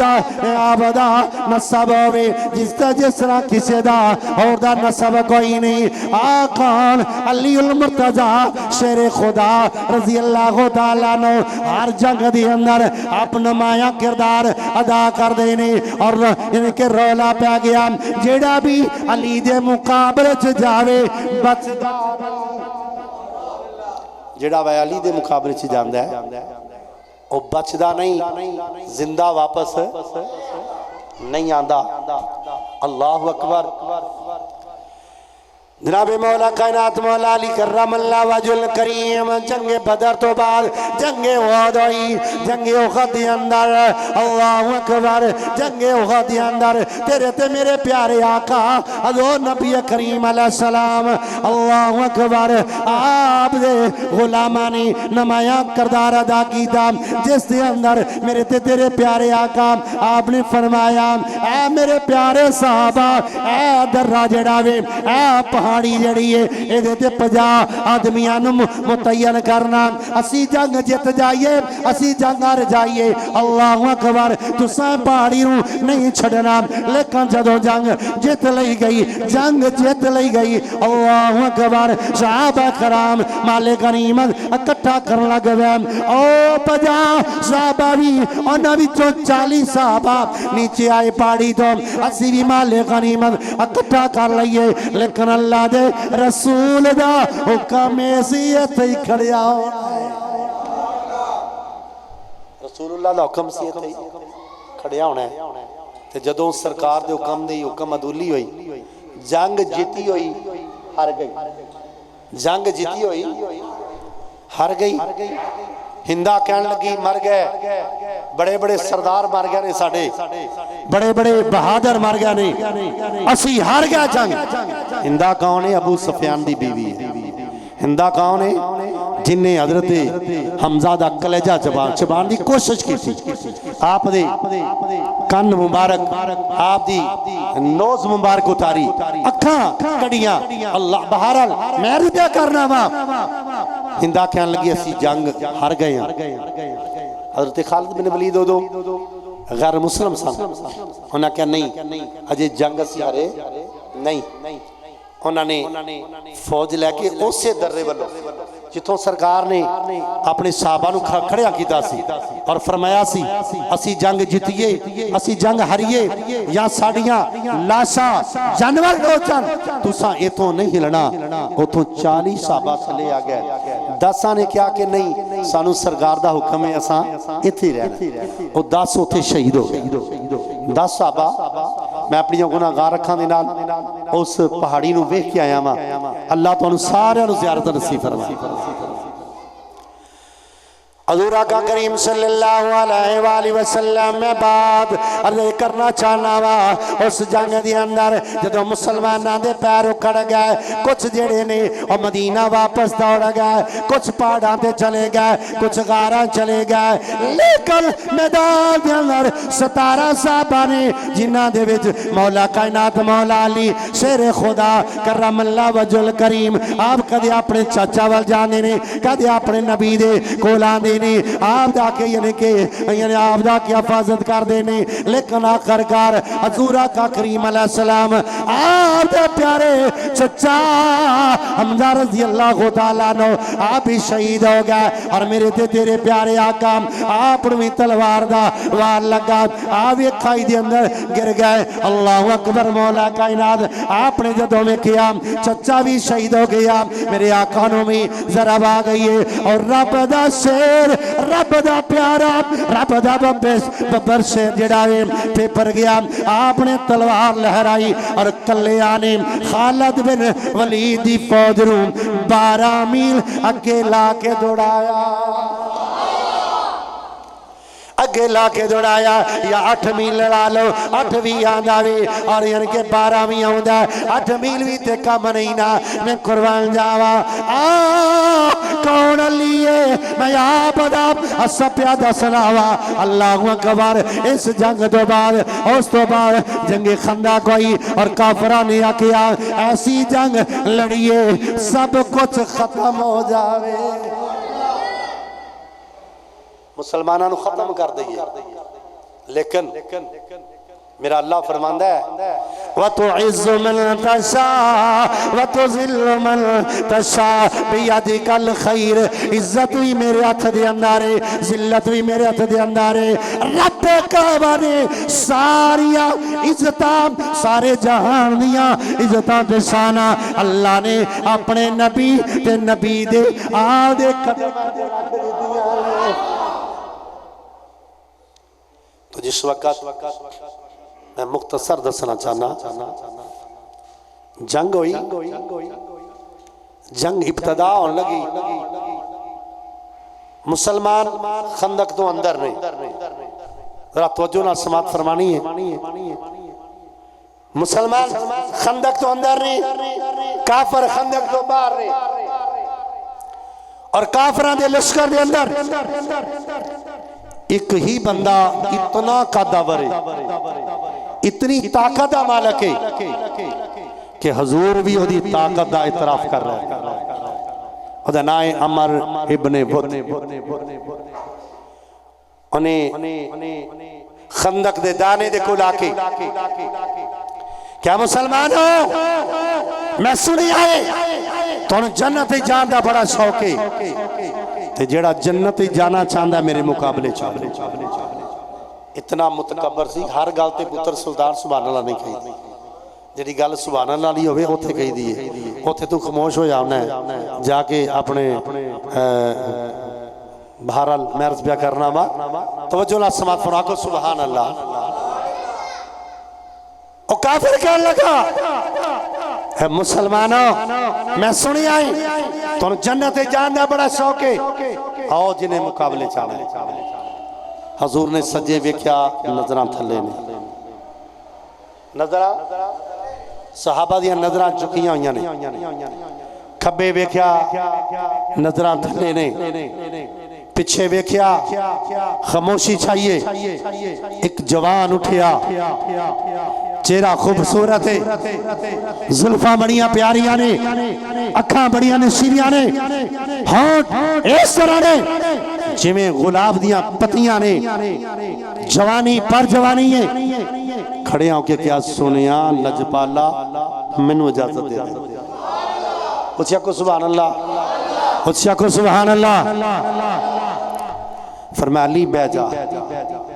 दा नसब होवे जिसदा जिस तरह किसे दा और दा नसब कोई नहीं। आ कौन अली उल मुर्तजा शेर खुदा रजी अल्लाह तआला नो हर जंग दी अंदर अपना माया किरदार अदा कर देने, और इनके रौला पै गया जेड़ा भी अली दे मुकाबले च जावे बचदा, जेड़ा वह अली दे मुकाबले च जांदा है वो बचदा नहीं, जिंदा वापस नहीं आंदा। अल्लाहु अकबर। जनाबे मौला कायनात मौला अली करमल्लाह वजहुल करीम जंगे बदर तो बाद जंगे उहद हुई, जंगे उहद के अंदर अल्लाहु अकबर, जंगे उहद के अंदर तेरे ते मेरे प्यारे आका अदो नबी करीम अलैहि सलाम अल्लाहु अकबर आप दे गुलामां ने नमाया किरदार अदा किया, जिस दे अंदर मेरे ते तेरे प्यारे आका आपने फरमाया ऐ मेरे प्यारे साहबा ऐ दर्रा जेड़ा वे ऐ पहाड़ी जड़ी है ये 50 आदमियों मुतयन करना, असी जंग जित जाइए, असी जंग हार जाइए। अल्लाहु अकबर। तुसा पहाड़ी नहीं छड़ना, लेकिन जदों जंग जित ली गई, जंग जित ली गई, अल्लाहु अकबर सहाबा कराम माले गनीमत इकट्ठा कर लग गए। ओ 50 सहाबा भी उन्हां विचों 40 सहाबा नीचे आए पहाड़ी तो, असी भी माले गनीमत इकट्ठा कर लईए, लेकिन अल्लाह दे रसूल दा हुक्म ऐसी इत्थे खड़िया होना है। रसूलुल्लाह दा हुक्म सी इत्थे खड़िया होना है। ते जदों सरकार दे हुक्म दी हुक्म अदूली होई, जंग जीती होई हार गई, जंग जीती होई हार गई। हिंदा कहन लगी मर गए, बड़े बड़े सरदार मर गए ने, साडे बड़े बड़े बहादुर मर गए ने, असी हार गया जंग। हिंदा कौन है? अबू सुफियान दी बीवी है। हिंदा कौन है? जिन्हें हजरत हमजा दा कलेजा चबान दी कोशिश की थी। आप दे कन मुबारक, आप दी नोज मुबारक उतारी, अखा कड़ियां। अल्लाह बहरहाल मैं रुपया करना वा। हिंदा कहन लगी असी जंग हार गए हैं। हजरत खालिद बिन वलीद उदो गैर मुस्लिम सन, उन्हें कहा नहीं अजे जंग असी हारे नहीं। उन्होंने फौज लैके उसे दर्रे वालों जिथों सरकार ने अपने साहबा नूं खड़िया कीता सी और फरमाया सी असी जंग जीतीए, असी जंग हारीए या साडियां लाशा जानवर नोचन, तुसा इथों नहीं हिलना। उथों 40 साहबा थले आ गए। 10 ने कहा कि नहीं सानू सरकार दा हुक्म है असां इत्थे रहना। वो 10 उत्थे शहीद हो गए। 10 साहबा मैं अपनी गुनाहगार अखां दे नाल उस पहाड़ी नूं वेख के आया वां। अल्लाह तुहानू सारिआं नूं ज़ियारत नसीब फरमाए। हज़ूर आका करीम सल्लल्लाहु अलैहि वसल्लम में बात अर्ज़ करना चाहना वा। उस जंग के अंदर जदों मुसलमानों के पैर उखड़ गए, कुछ जेड़े ने और मदीना वापस दौड़ गए, कुछ पहाड़ों पे चले गए, कुछ गारा चले गए, लेकिन मैदान के अंदर 17 साहबा ने जिन्हां दे विच मौला कायनात मौला अली शेर खुदा करमल्लाह वजहुल करीम आप कदे अपने चाचा वाल जाते ने, कदे अपने नबी दे कोल आंदे ने, आप जाके यानी कि आप जाके हिफाजत कर देने। लेकिन आखिरकार हज़ूर आका करीम अलैहि सलाम आप दे प्यारे चचा हमजा रज़ी अल्लाह तआला नो आप भी शहीद हो गए और मेरे ते तेरे प्यारे आका आप भी तलवार दा वार लगा, आप भी खाई दे अंदर गिर गए। अल्लाहु अकबर। मौला कायनात आपने जदों वेखिया चचा भी शहीद हो गया, मेरे आका नूं भी जरा आ गई है और रब दा शेर शेर रब दा प्यारा रब दा बब्बर शेर जड़ा है पेपर गया आपने तलवार लहराई और कलिया ने खालिद बिन वलीद दी फौज नूं 12 मील अगे ला के दौड़ाया अगे ला के दौड़ाया या 8 मील लड़ा लो 8 भी आंदा भी और इनके 12 भी आउंदा 8 मील भी ते कम नहीं ना मैं कुर्बान जावा कौन लिए मैं आप असप्या दसनावा अल्लाह अकबर। इस जंग तो बाद उस तो बाद जंगे खंदा कोई और काफरा ने आखिया ऐसी जंग लड़िए सब कुछ खत्म हो जावे मुसलमानों को खत्म कर दईए लेकिन मेरा अल्लाह फरमांदा है व तुइज़्ज़ु मन तशा व तुज़िल्लु मन तशा बियदिकल खैर। इज्जत भी मेरे हाथ दे अंदर है जिल्लत भी मेरे हाथ दे अंदर है। रब काबा ने सारिया इज्जतां सारे जहान दियां इज्जतां ते शाना अल्लाह ने अपने नबी ते नबी दे आल दे कदमां ते रख दित्तियां ने। तो जिस वक्त मैं मुख्तसर दसना चाहना जंग हुई जंग इब्तदा होने लगी मुसलमान खंदक तो अंदर नहीं जरा तवज्जो ना समात फरमानी है मुसलमान खंदक तो अंदर नहीं काफर खंदक तो बाहर नहीं और काफरां दे लश्कर दे अंदर एक ही बंदा इतना कादावर है इतनी ताकत का मालक है कि हजूर भी ओदी ताकत का इतराफ कर रहा है। ओदा नाम है अमर इब्ने बुत उन्हें खंदक दे दाने दे कोल आके क्या मुसलमान हो मैं सुनिया है तुहानू जन्नत जान का बड़ा शौक है ते जेड़ा जन्नत जाना चाहता मेरे मुकाबले च इतना मुतकबर सी हर गल ते पुत्र सुल्तान सुभान अल्लाह नहीं कही जी गल सुभान अल्लाह वाली होवे उत्थे कही दी है उत्थे तू खामोश हो जाना है जाके अपने बहरहाल मैं अर्ज पिया करना वा तवज्जो ला समात फरमा को सुभान अल्लाह। ओ काफिर कहने लगा है मुसलमानों मैं सुनी आई तुम जन्नत जान का बड़ा शौक है आओ जिन्हें मुकाबले चाहना है। हजूर ने सज्जे वेख्या नजर थले ने नजर सहाबा दियां नजर झुकियां हुई ने खब्बे वेख्या नजर थले ने पिछे वेख्या खामोशी छाइए एक जवान उठिया चेहरा खूबसूरत है जुल्फा बड़िया प्यारिया ने अखा बड़िया नशीलियां ने होंठ इस तरह ने जिवें गुलाब दियां पत्तियां ने जवानी पर जवानी है खड़े होके क्या सुनिया लजपाला मैनू इजाजत दे उच्चा को सुभान अल्लाह उच्चा को सुभान अल्लाह। फरमाया अली बैठ जा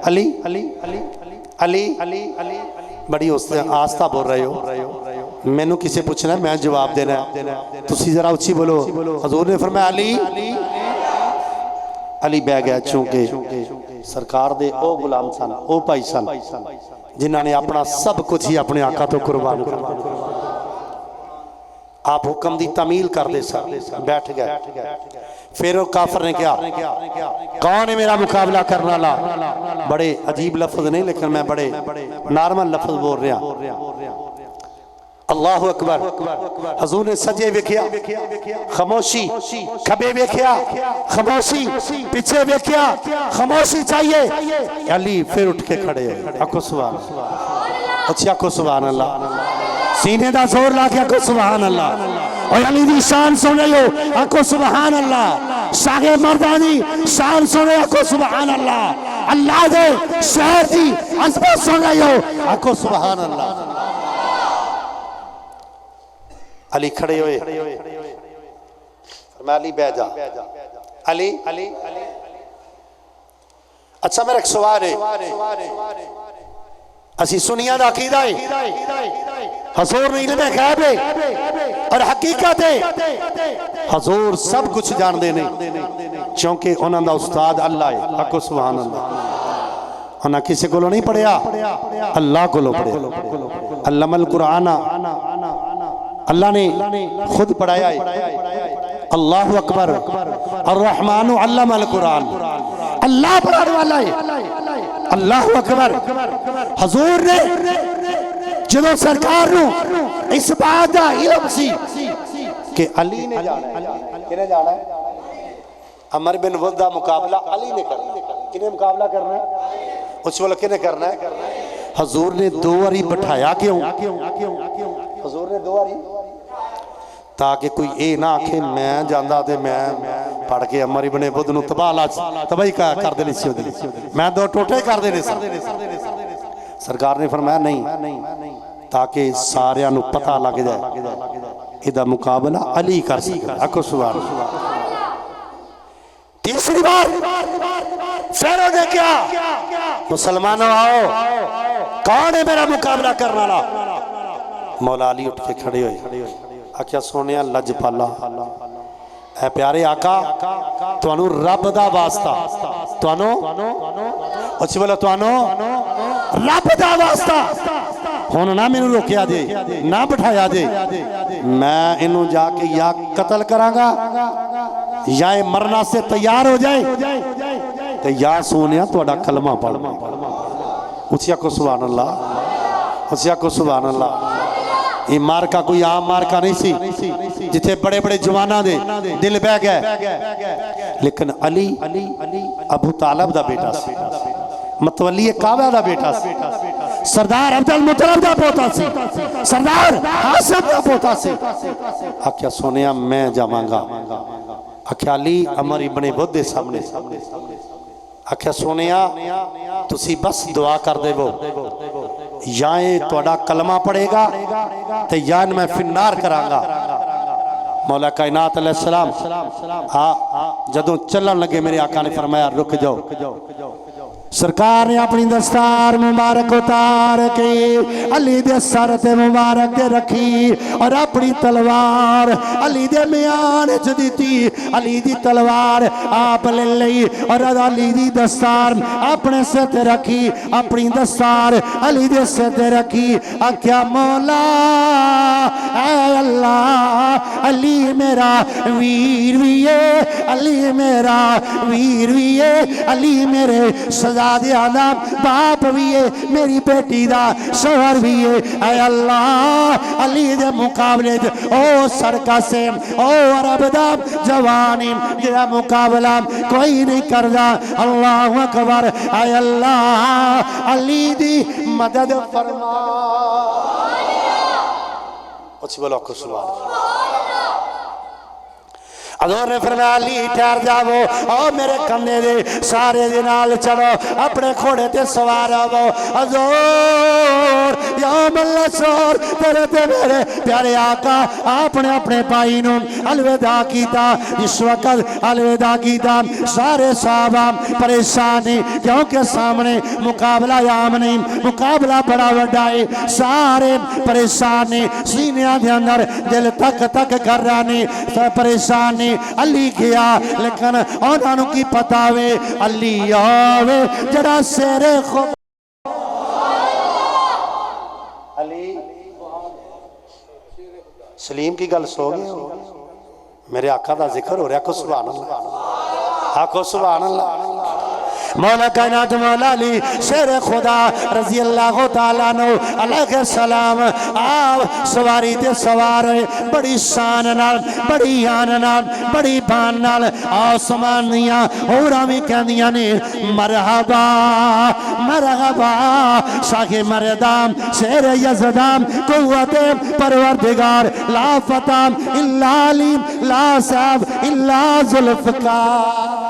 अली अली अली अली अली बड़ी उससे आस्था बोल रहे हो मैनू किसे पूछना मैं जवाब देना तुसी जरा उच्ची बोलो। हजूर ने फरमाया अली अली बह गया चूंकि सरकार दे ओ गुलाम सन ओ भाई सन जिन्हों ने अपना सब कुछ ही अपने आका तो कुर्बान कर आप हुक्म दी तमील करते सर बैठ गए फिर वो काफर ने क्या कौन है मेरा मुकाबला करने वाला बड़े अजीब लफ्ज नहीं लेकिन मैं बड़े नॉर्मल लफ्ज बोल रहा अल्लाह अकबर। हजूर ने सजे वेख्या खामोशी खबे वेख्या खामोशी पीछे वेख्या खामोशी चाहिए अली फिर उठ के खड़े आखो सुभान अच्छा आखो सुभान अल्लाह सीने का जोर ला के आखो सुभान अल्लाह और अली दी शान सुन रहे हो आखो सुभान अल्लाह सागे मर्दानी शान सुन रहे आखो सुभान अल्लाह अल्लाह दे शहर दी अजमत सुन रहे हो आखो सुभान अल्लाह। अली खड़े हुए मैं अली बह जा अली अली अच्छा मेरा एक सवाल है असी सुनिया दा अकीदा है हजूर ने इल्म गैब और हकीकत हजूर सब कुछ जानते ने क्योंकि उन्हों का उस्ताद अल्लाह है। आखो सुभान अल्लाह। उन्हें किसी को नहीं पढ़िया, अल्लाह को पढ़िया। अल्लामल कुरान, अल्लाह ने खुद पढ़ाया है। अल्लाहु अकबर। अर्रहमानु अल्लमल कुरान, अल्लाह पढ़ाने वाला है। अल्लाहु अकबर। हजूर ने जो सरकार इस बात का इल्म सी कि अली ने जाना है, अमर बिन वद का मुकाबला अली ने करना है। किने मुकाबला करना है? उस वाले किने करना है? हजूर ने दो बारी बिठाया। क्यों हजूर ने दो बारी? ताकि कोई ये ना आखे मैं जाता तो मैं पढ़ के अमर इब्ने वद नूं तबाही कर देनी सी, मैं दो टोटे कर देने। सरकार ने फरमाया नहीं, ताकि सारियां नूं पता लग जाए इहदा मुकाबला अली कर सकदा। आखो सुभान अल्लाह। तीसरी बार फिर ने क्या, मुसलमानों आओ, कौन है मेरा मुकाबला करने वाला? मौला अली उठ के खड़े हुए, आख्या सोनिया लजपाला है प्यारे आका, तुहानू रब दा वास्ता, तुहानू अच्छी बोलो, तुहानू रब दा वास्ता हुण ना मैनू रोकिया जे, ना बिठाया जे, मैं इनू जाके या कतल करांगा या मरना से तैयार हो जाए तो या सोनिया तुहाडा कलमा पढ़। उसी आखो सुभान अल्लाह, उसी आखो सुभान अल्लाह। ये मार्का कोई आम मार्का नहीं सी जिथे बड़े बड़े जवाना दे दिल बह गए, लेकिन अली अबू तालब दा बेटा सी, मतवली काबा दा बेटा सी, सरदार अब्दुल मुतलब दा पोता सी, सरदार हासिम दा पोता सी। आख्या सोनिया मैं जावांगा। आख्या अली अमर इब्ने वद दे सामने। आख्या सोनिया तुसी बस दुआ कर देवो, या तुहाडा कलमा पड़ेगा तो या मैं फिन्नार करांगा। मौला कायनात अलैहिस्सलाम जदों चलन लगे मेरे आका ने फरमाया रुक जाओ। सरकार ने अपनी दस्तार मुबारक उतार के अली दे सर ते मुबारक दे रखी और अपनी तलवार अली दे म्यान च दी। अली दी तलवार आप ले लई और अली दी दस्तार अपने सिर ते रखी, अपनी दस्तार अली दे सिर ते रखी। आख्या मौला ऐ अल्लाह, अली मेरा वीर भी है, अली मेरा वीर भी है, अली मेरे सजादियादा बाप भी है, मेरी बेटी दा शोहर भी है। ऐ अल्लाह अली दे मुकाबले ओ सरकसे ओ अरब दा जवानी जेड़ा मुकाबला कोई नहीं करदा। अल्लाहु अकबर। ऐ अल्लाह अली दी मदद फरमा। अच्छी बोलो सुभान हजूर ने फरमाया अली ठहर जाओ, और मेरे कंधे दे सारे दे नाल चढ़ो, अपने घोड़े ते सवार हो। हजूर यौम अलअसर तेरे ते मेरे प्यारे आका आपने अपने भाई नूं अलविदा कीता। इस वक्त अलविदा कीता सारे साहबा परेशान ने, क्योंकि सामने मुकाबला आम नहीं, मुकाबला बड़ा वड्डा है। सारे परेशान ने, सीनिया दे अंदर दिल तक तक कर रहा ने, परेशान ने। अली गया लेकिन उन्होंने की पता वे अली आवे जड़ा सेरे खुद अली सलीम की गल सो गए। मेरे आका का जिक्र हो रहा। आखो सुभान अल्लाह, आखो सुभान अल्लाह। मौला कायनात मौला अली शेर खुदा रजी अल्लाह तआला अलैहि सलाम आप सवारी ते सवार होए, बड़ी शान नाल, बड़ी आन नाल, बड़ी बान नाल। आसमान दियां होरां भी कहंदियां ने मरहबा मरहबा शाहे मरदाम शेर यज़दाम कुव्वते परवरदिगार ला फता इल्ला अली ला साब इल्ला जुल्फ़कार।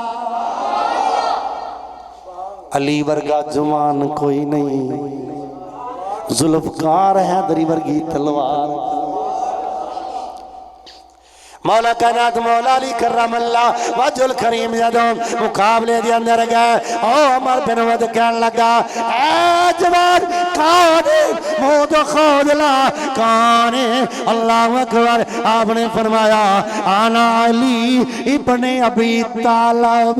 अली वर्गा जवान कोई नहीं, जुल्फकार हैदरी वर्गी तलवार। मौला कायनात मौला अली करमल्लाह वजहुल करीम जदों मुकाबले दे अंदर गए, ओ अमर बिन वद कहन लगा ऐ जवान कौन है मुंह तो खोद ला कौन है अल्लाह अकबर आपने फरमाया आना अली इब्ने अबी तालिब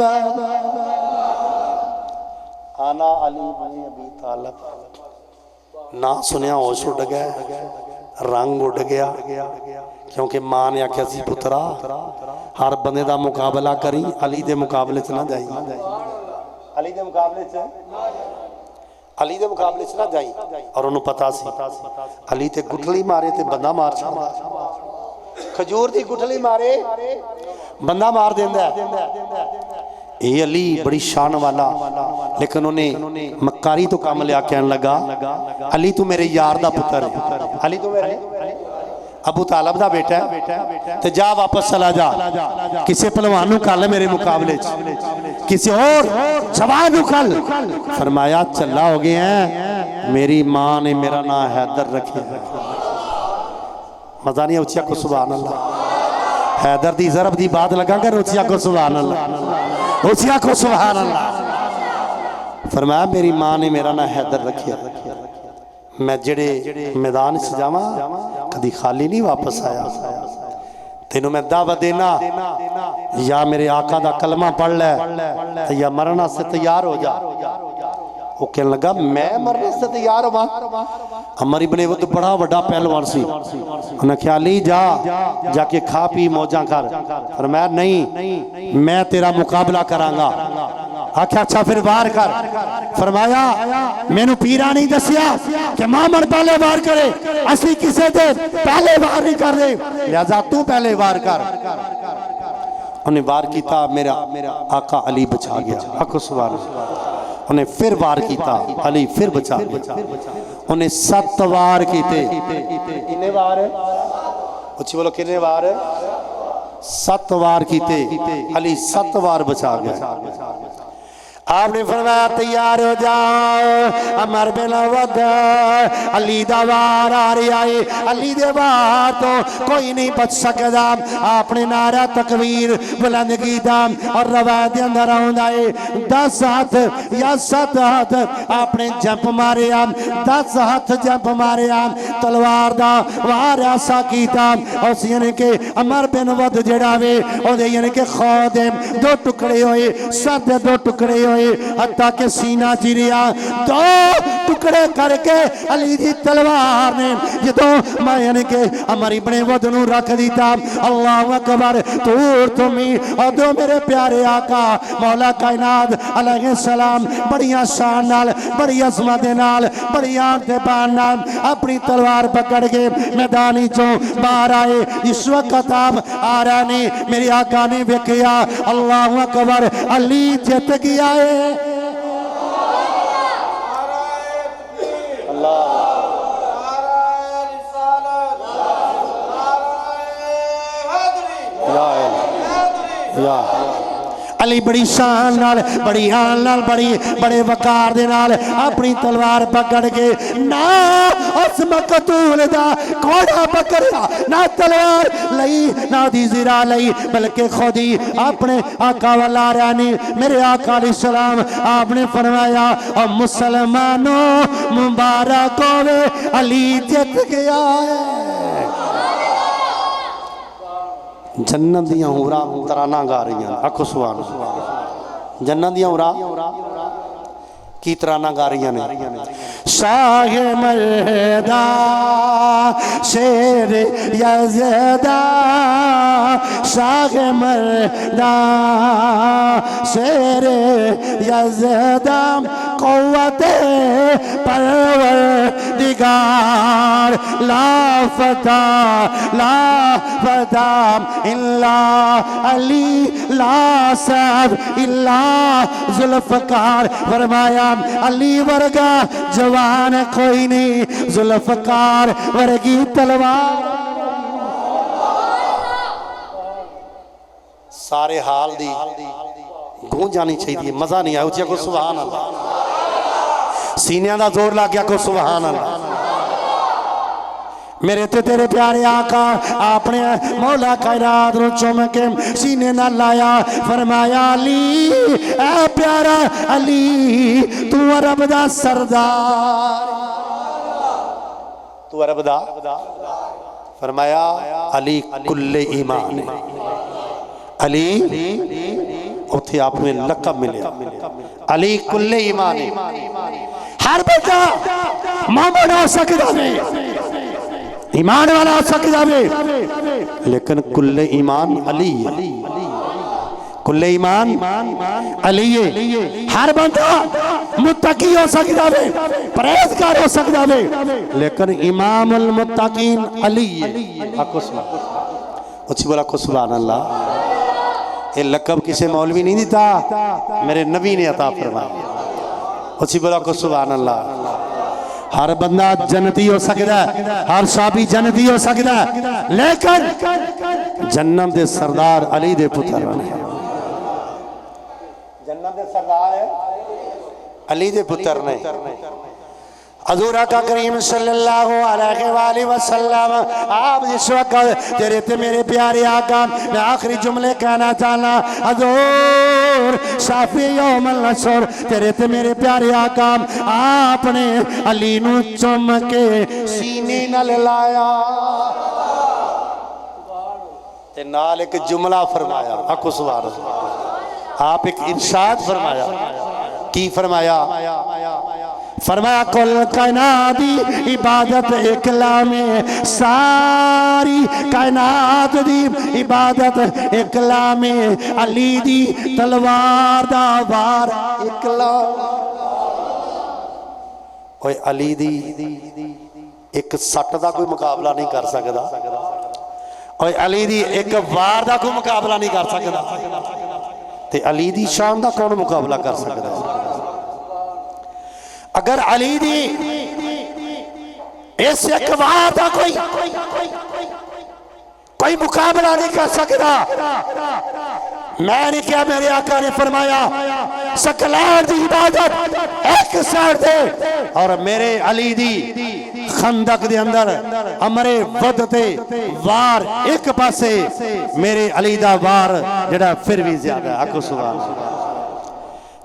आना अली इब्ने अबी तालिब ना सुनिया होश उड़ गया रंग उड़ गया क्योंकि मां ने आख्या सी पुत्रा हर बंदे का मुकाबला करी अली दे मुकाबले च ना जाई अली दे मुकाबले च ना जाई और उन्होंने पता सी अली ते गुठली मारे ते बंदा मार छाड़ा खजूर दी गुठली मारे बंदा मार देंदा ये अली बड़ी शान वाला लेकिन उन्हें मक्कारी तो काम लिया कहन लगा अली तू मेरे यार दा पुत्र है अली तू मेरे अबू तालब दा बेटा है ते जा वापस चला जा किसी पहलवान नू कर ले मेरे मुकाबले किसी और जवान नू कर फरमाया चला हो गया है मेरी मां ने मेरा नाम हैदर रखे मजा नहीं उचिया को सुभान अल्लाह हैदर दी ज़रब दी बात लगा कर उचिया को सुभान अल्लाह उचिया को सुभान अल्लाह फरमाया मेरी मां ने मेरा नाम हैदर रखे मैं जेड़े मैदान से जावा कभी खाली नहीं वापस आया तेनों मैं दावत देना या मेरे आका दा कलमा पढ़ ले या मरना से तैयार हो जा वो कहने लगा मैं मरने से तैयार हुआ अमर इब्ने वद बड़ा बड़ा पहलवान सी उन्हें ख्याली जा जाके खा पी मौजा कर फरमाया नहीं मैं तेरा मुकाबला करांगा आख्या अच्छा फिर वार कर फरमाया मैनू पीरा नहीं दसिया कि मामन पहले वार करे असली किसे दे पहले वार नहीं कर रहे लिहाजा तू पहले वार कर उन्हें वार किया मेरा आका अली बचा गया आखो सुभान उन्हें फिर वार किया अली फिर बचा गया उन्हें 7 वार किते कितने वार उच्ची बोलो कितने वार 7 वार किते अली 7 वार बचा गया आपने फरमाया तैयार हो जाओ अमर बिन वद अली दा वार आ रहा है अली दे वार तो कोई नहीं बच सकता आपने नारा तकबीर बुलंद कीता और रवायत के अंदर आउंदा है 10 हाथ या 7 हाथ आपने जंप मारे 10 हाथ जंप मारे तलवार दा वार ऐसा कीता उस यानी के अमर बिन वद जेड़ा वे ओदे यानी के खौदे 2 टुकड़े होए सर दे 2 टुकड़े होए हत्ता के सीना चिरिया 2 टुकड़े करके अली दी तलवार ने जदों मैं यानी के अमर इब्ने वद नू रख दीता अल्लाहु अकबर तूर तुमी अदो मेरे प्यारे आका मौला कायनात अलैहि सलाम बड़ियां शान नाल बड़ी अज़मत दे नाल बड़ी आन ते बान नाल अपनी तलवार पकड़ के मैदानी चों बाहर आए इस वक्त आप आ रहा ने मेरे आका ने वेखिया अल्लाहु अकबर अली जित गया है अली बड़ी शान नाल बड़ी आन नाल बड़ी बड़े वकार दे नाल अपनी तलवार पकड़ के ना उस मकतूल दा घोड़ा पकड़िया ना तलवार लई ना दी ज़िरा लई बल्कि खुद ही अपने आका वाला रानी मेरे आका अलैहि सलाम आपने फरमाया और मुसलमानों मुबारक होवे अली जित गया है जन्नत दियां हूरां तराना गा रही हैं आखो सुभान जन्नत दियां हूरां की तराना गा रही ने शाह मर्दा शेर यज़दा शाह मर्दा शेर यज़दा क़ुव्वत परवरदिगार ला फता इल्ला अली ला सब इल्ला जुल्फ़कार फरमाया अली वर्गा जवान कोई नहीं जुल्फ़कार वर्गी तलवार सारे हाल दी गूंज जानी चाहिए मजा नहीं आया उचिया को सुभान अल्लाह सीनिया दा जोर लग गया को सुभान अल्लाह मेरे ते तेरे प्यारे आका आपने मौला कायनात नु चुम के सीने नाल लाया फरमाया अली ए प्यारा अली तू रब दा सरदार तू अरब दा फरमाया अली कुल्ले ईमान अली उथे आप में लकब मिले अली कुल्ले ईमान हर बंदा मोमिन हो सकदा है ईमान वाला हो सकदा है लेकिन कुल्ले ईमान अली कुल्ले ईमान अली हर बंदा मुत्तकी हो सकदा है परहेजगार हो सकदा है लेकिन इमामुल मुत्तकीन अली अच्छी बोला को सुभान अल्लाह ये लकब किसे मौलवी नहीं देता मेरे नबी ने अता फरमाया अच्छी बोला को सुभान अल्लाह हर बंदा जन्नती हो सकता है हर साहबी जन्नती हो सकता है लेकिन जन्नत दे सरदार अली दे पुत्र ने जन्नत दे सरदार अली दे पुत्र ने हज़ूर आका करीम सल्लल्लाहु अलैहि वसल्लम आप जिस वक्त तेरे ते मेरे प्यारे आका मैं आखिरी जुमले कहना चाहना हज़ूर शाफी यौमल नसर तेरे ते मेरे प्यारे आका आपने अली नू चुम के सीने नाल लाया ते नाल एक जुमला फरमाया आखो सुभान अल्लाह आप एक इरशाद फरमाया की फरमाया फरमाया कुल कायनात दी इबादत इकला में सारी कायनात दी इबादत इकला में अली दी तलवार दा वार इकला ओए अली दी एक सट दा कोई मुकाबला नहीं कर सकदा ओए अली दी एक वार दा कोई मुकाबला नहीं कर सकदा ते अली दी शान दा कौन मुकाबला कर सकदा अगर अली दी इस एक वार दा कोई मुकाबला नहीं कर सकता मैं नहीं क्या मेरे आका ने फरमाया सकलार दी इबादत एक साइड दे और मेरे अली दी खंदक दे अंदर अमरे वद ते वार एक पासे मेरे अली दा वार जेड़ा फिर भी ज्यादा आखो सुभान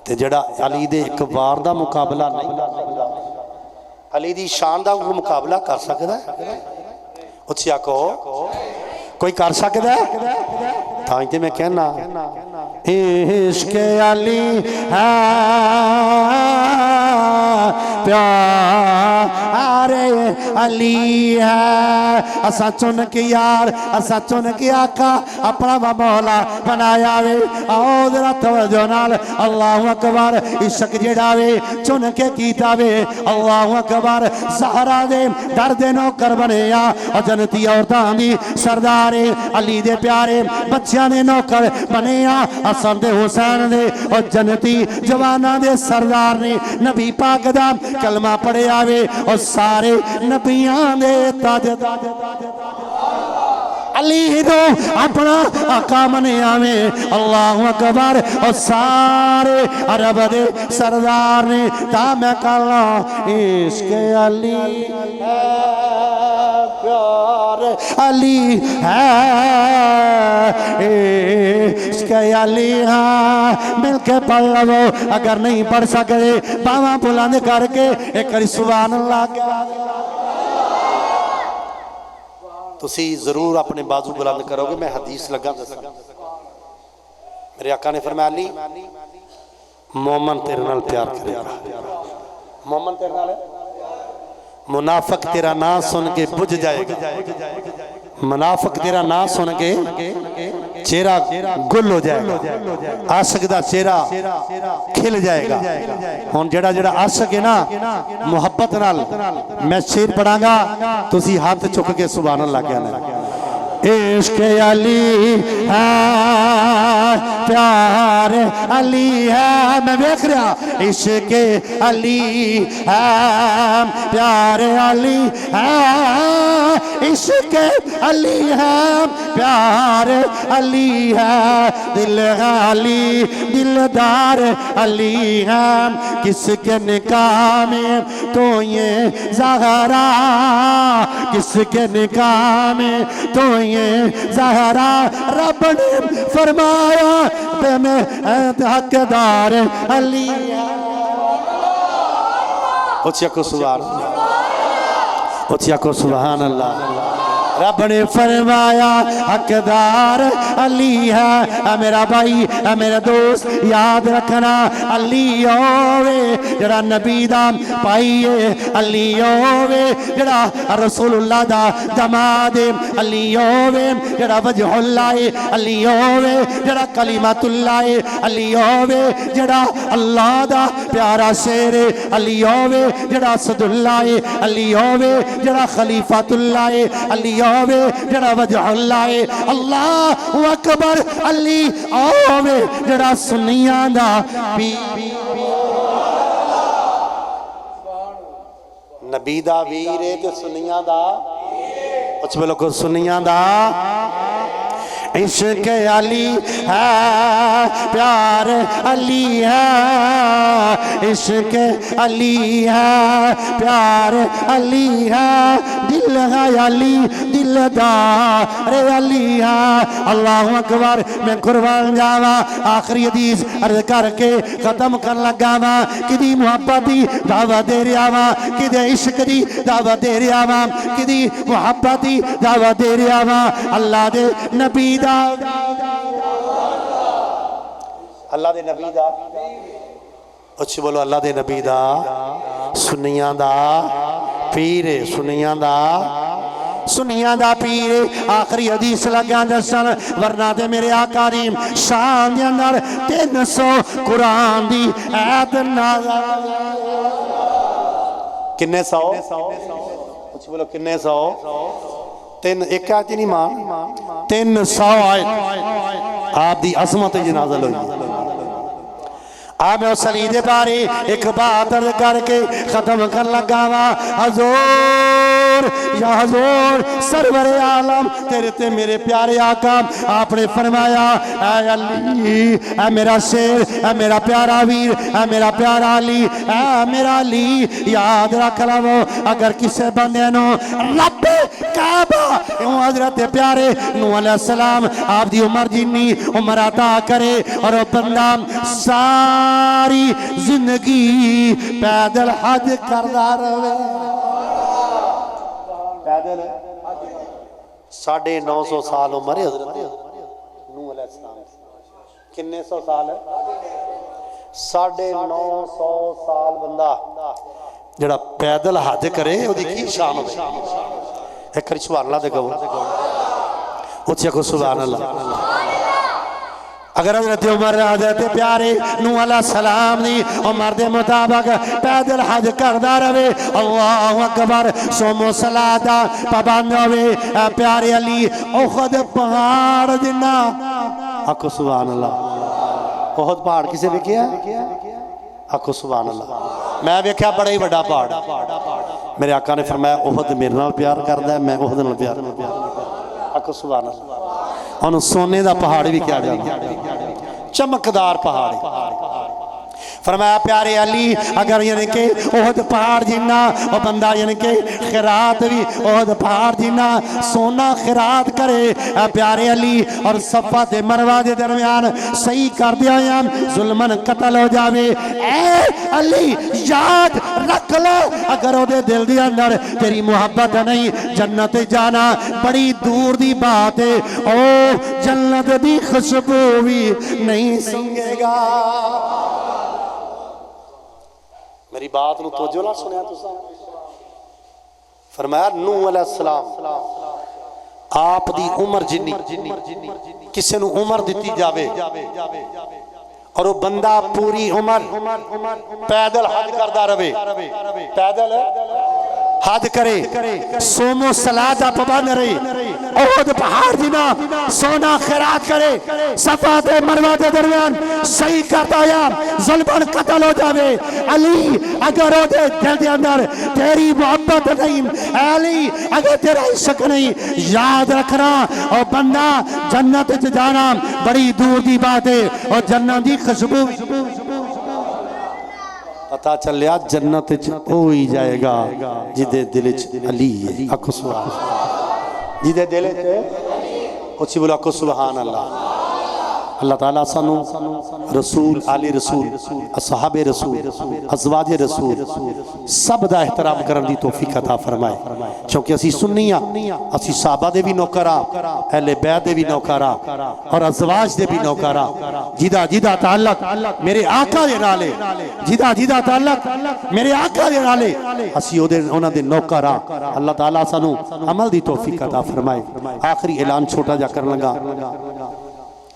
ते जेड़ा अली दे एक वार दा मुकाबला नहीं कर सकदा अली दी शान दा मुकाबला कर सकदा उच्ची आखो कोई कर सकदा तां ते मैं कहना इश्क अली है प्यारे अली है असा चुन के यार असा चुन के आका अपना मौला बनाया वे आओ जरा तवज्जो नाल अल्लाहु अकबर इश्क जेड़ा वे चुन के कीता वे अल्लाहु अकबर सहरा दे दर दे नौकर बनेया और जन्नती औरतां दी सरदार अली दे प्यारे बच्चियां दे नौकर बनेया हसन दे हुसैन दे और जन्नती जवाना दे सरदार ने नबी पाक दा कलमा पढ़िया वे और सारे नबियां दे ताजदार अली दो अपना आका मनिया में अल्लाहु अकबर और सारे अरब दे सरदार ने ता मैं कहना इश्क अली है प्यार अली है इश्क अली हाँ मिलके पढ़ लो अगर नहीं पढ़ सकते बावा बुलंद करके एक सुभान अल्लाह तुसी जरूर अपने बाजू बुलंद करोगे मैं हदीस लगा दसा मेरे आका ने फरमाया अली मोमन तेरे नाल प्यार करेगा मोमन तेरे नाल मुनाफिक तेरा नाम सुन के बुझ जाएगा मुनाफिक तेरा नाम सुन के चेहरा गुल हो जाएगा आशिक दा चेहरा खिल जाएगा हुन जेड़ा जेड़ा आशिक है ना मुहब्बत नाल मैं शेर पढ़ांगा तुसी हाथ चुक के सुभान अल्लाह कहना इश्क अली है प्यार अली है मैं देख रहा इश्क अली है प्यार अली है इश्क अली है प्यार अली है दिल अली दिलदार अली है किसके निकाह में तो ये ज़हरा किसके निकाह में तो ये ज़हरा रब ने फरमाया मैं हकदार अली उचिया को सुभान अल्लाह। रब ने फरमाया हकदार अली है मेरा भाई है मेरा दोस्त, याद रखना अली होवे जरा नबी दा भाई है, अली होवे जरा रसूलुल्लाह दा दमाद है, अली होवे जरा वजहुल्लाह है, अली होवे जरा कलिमतुल्लाह है, अली होवे जरा अल्लाह दा प्यारा शेर है, अली होवे जरा असदुल्लाह है, अली होवे जरा खलीफतुल्लाह है, अली होवे जरा वजहुल्लाह है। अल्लाहु अकबर। अली होवे जरा सुन्नियां दा नबी दा वीर है ते सुन्नियां दा कुछ बोलो को सुन्नियां दा इश्क अली है, प्यार अली है, इश्क अली है, प्यार अली है, दिल है अली दिलदार अली है। अल्लाहु अकबर। मैं कुर्बान जावा आखिरी हदीस अर्ज करके खत्म कर लगा वा। किदी मुहब्बत दी दावा दे रहा वा, किदे इश्क दी दावा दे रहा वा, किदी मुहब्बत दी दावा दे रहा वा। अल्लाह दे नबी अल्लाह दे नबी दा अच्छी बोलो अल्लाह दे नबी दा सुनियां दा पीर, सुनियां दा पीर। आखिरी हदीस लगा दसन वरना ते मेरे आका दी शान दे अंदर 300 कुरान दी आयत नाज़िल। किन्ने 100 अच्छी बोलो किन्ने 100 तीन एक आयत नहीं मान 300 आयत आप दी असमत नाज़िल हुई। आप मैं उस अली दे बारे एक बात अर्ज करके खत्म कर लगा वा। हजूर या हजूर सरवर आलम तेरे ते मेरे प्यारे आका आपने फरमाया ऐ अली ऐ मेरा शेर ऐ मेरा प्यारा वीर ऐ मेरा प्यारा अली ऐ मेरा अली याद रख लवो अगर किसी बंदे नो रब काबा हजरत प्यारे नूह अलैहिस्सलाम आप दी उम्र जिन्नी उम्र अता करे और वो बंदा सारी जिंदगी पैदल हज करदा रहे। पैदल 950 साल उम्र है हजरत नूह अलैहिस्सलाम। किन्ने 100 साल 950 साल बंदा जड़ा पैदल हज करे ओदी की शान होवे। एक सुभान अल्लाह दे कहो उच्चा को सुभान अल्लाह। अगर हजरत उमर हजरत प्यारे नूह अलैहिस्सलाम दी उमर दे मुताबिक पैदल हज करदा रहे अल्लाहु अकबर सोमो सलाता पाबंद होवे प्यारे अली उहद पहाड़ जिन्ना आखो सुभान अल्लाह। उहद पहाड़ किसे वेखिया आखो सुभान अल्लाह। मैं वेख्या बड़ा ही बड़ा पहाड़। मेरे आका ने फरमाया उहद मेरे नाल प्यार करदा है मैं उहद नाल प्यार आखो सुभान अल्लाह। उन्होंने सोने का पहाड़ भी क्या जाता चमकदार पहाड़। फरमाया प्यारे अली अगर यानी के ओहद पहाड़ जिन्ना और बंदा यानी के खिरात भी ओहद पहाड़ जिन्ना सोना खिरात करे प्यारे अली और सफा ते मरवा के दरमियान सही कर दिया जुल्मन कतल हो जावे। ए अली याद रख लो अगर ओदे दिल दे अंदर तेरी मुहब्बत नहीं जन्नत जाना बड़ी दूर दी बात है। ओ जन्नत दी खुशबू भी नहीं सूंघेगा। मेरी बात नु तवज्जो ना सुनिया तुसा। फरमाया नूह अलैहिस्सलाम आप दी उम्र जिन्नी किसी नु उम्र दिती जावे और वो बंदा पूरी उम्र पैदल हज करदा रहे पैदल हज करे सोमो सलात दा पाबंद रहे ओहद पहाड़ जिना सोना खैरात करे सफा ते मरवा के दरमियान सही करता या जुल्मन कत्ल हो जावे। अली अगर ओदे दिल दे अंदर तेरी मोहब्बत नहीं अली अगर तेरा इश्क नहीं याद रखना और बंदा जन्नत च जाना बड़ी दूर दी बात है और जन्नत दी खुशबू पता चलिया जन्नत हो ही जाएगा जिदे दिल च अली है। आखो सुभान जिदे दिल च उसी बोलो आखो सुभान अल्लाह। अल्लाह ताला सानू रसूल आले रसूल असहाबे रसूल अज़वाजे रसूल सब दा एहतराम करने की तौफीक अता फरमाए क्योंकि असी सुन्नी आ असी सहाबा दे भी नौकर आ अहले बैत दे भी नौकर आ और अज़वाज दे भी नौकर आ जिदा जिदा ताल्लुक मेरे आका दे नाल है जिदा जिदा ताल्लुक मेरे आका दे नाल है असी ओदे उन्हां दे नौकर आ अल्लाह ताला सानू अमल दी तौफीक अता फरमाए आखिरी ऐलान छोटा जा करन लगा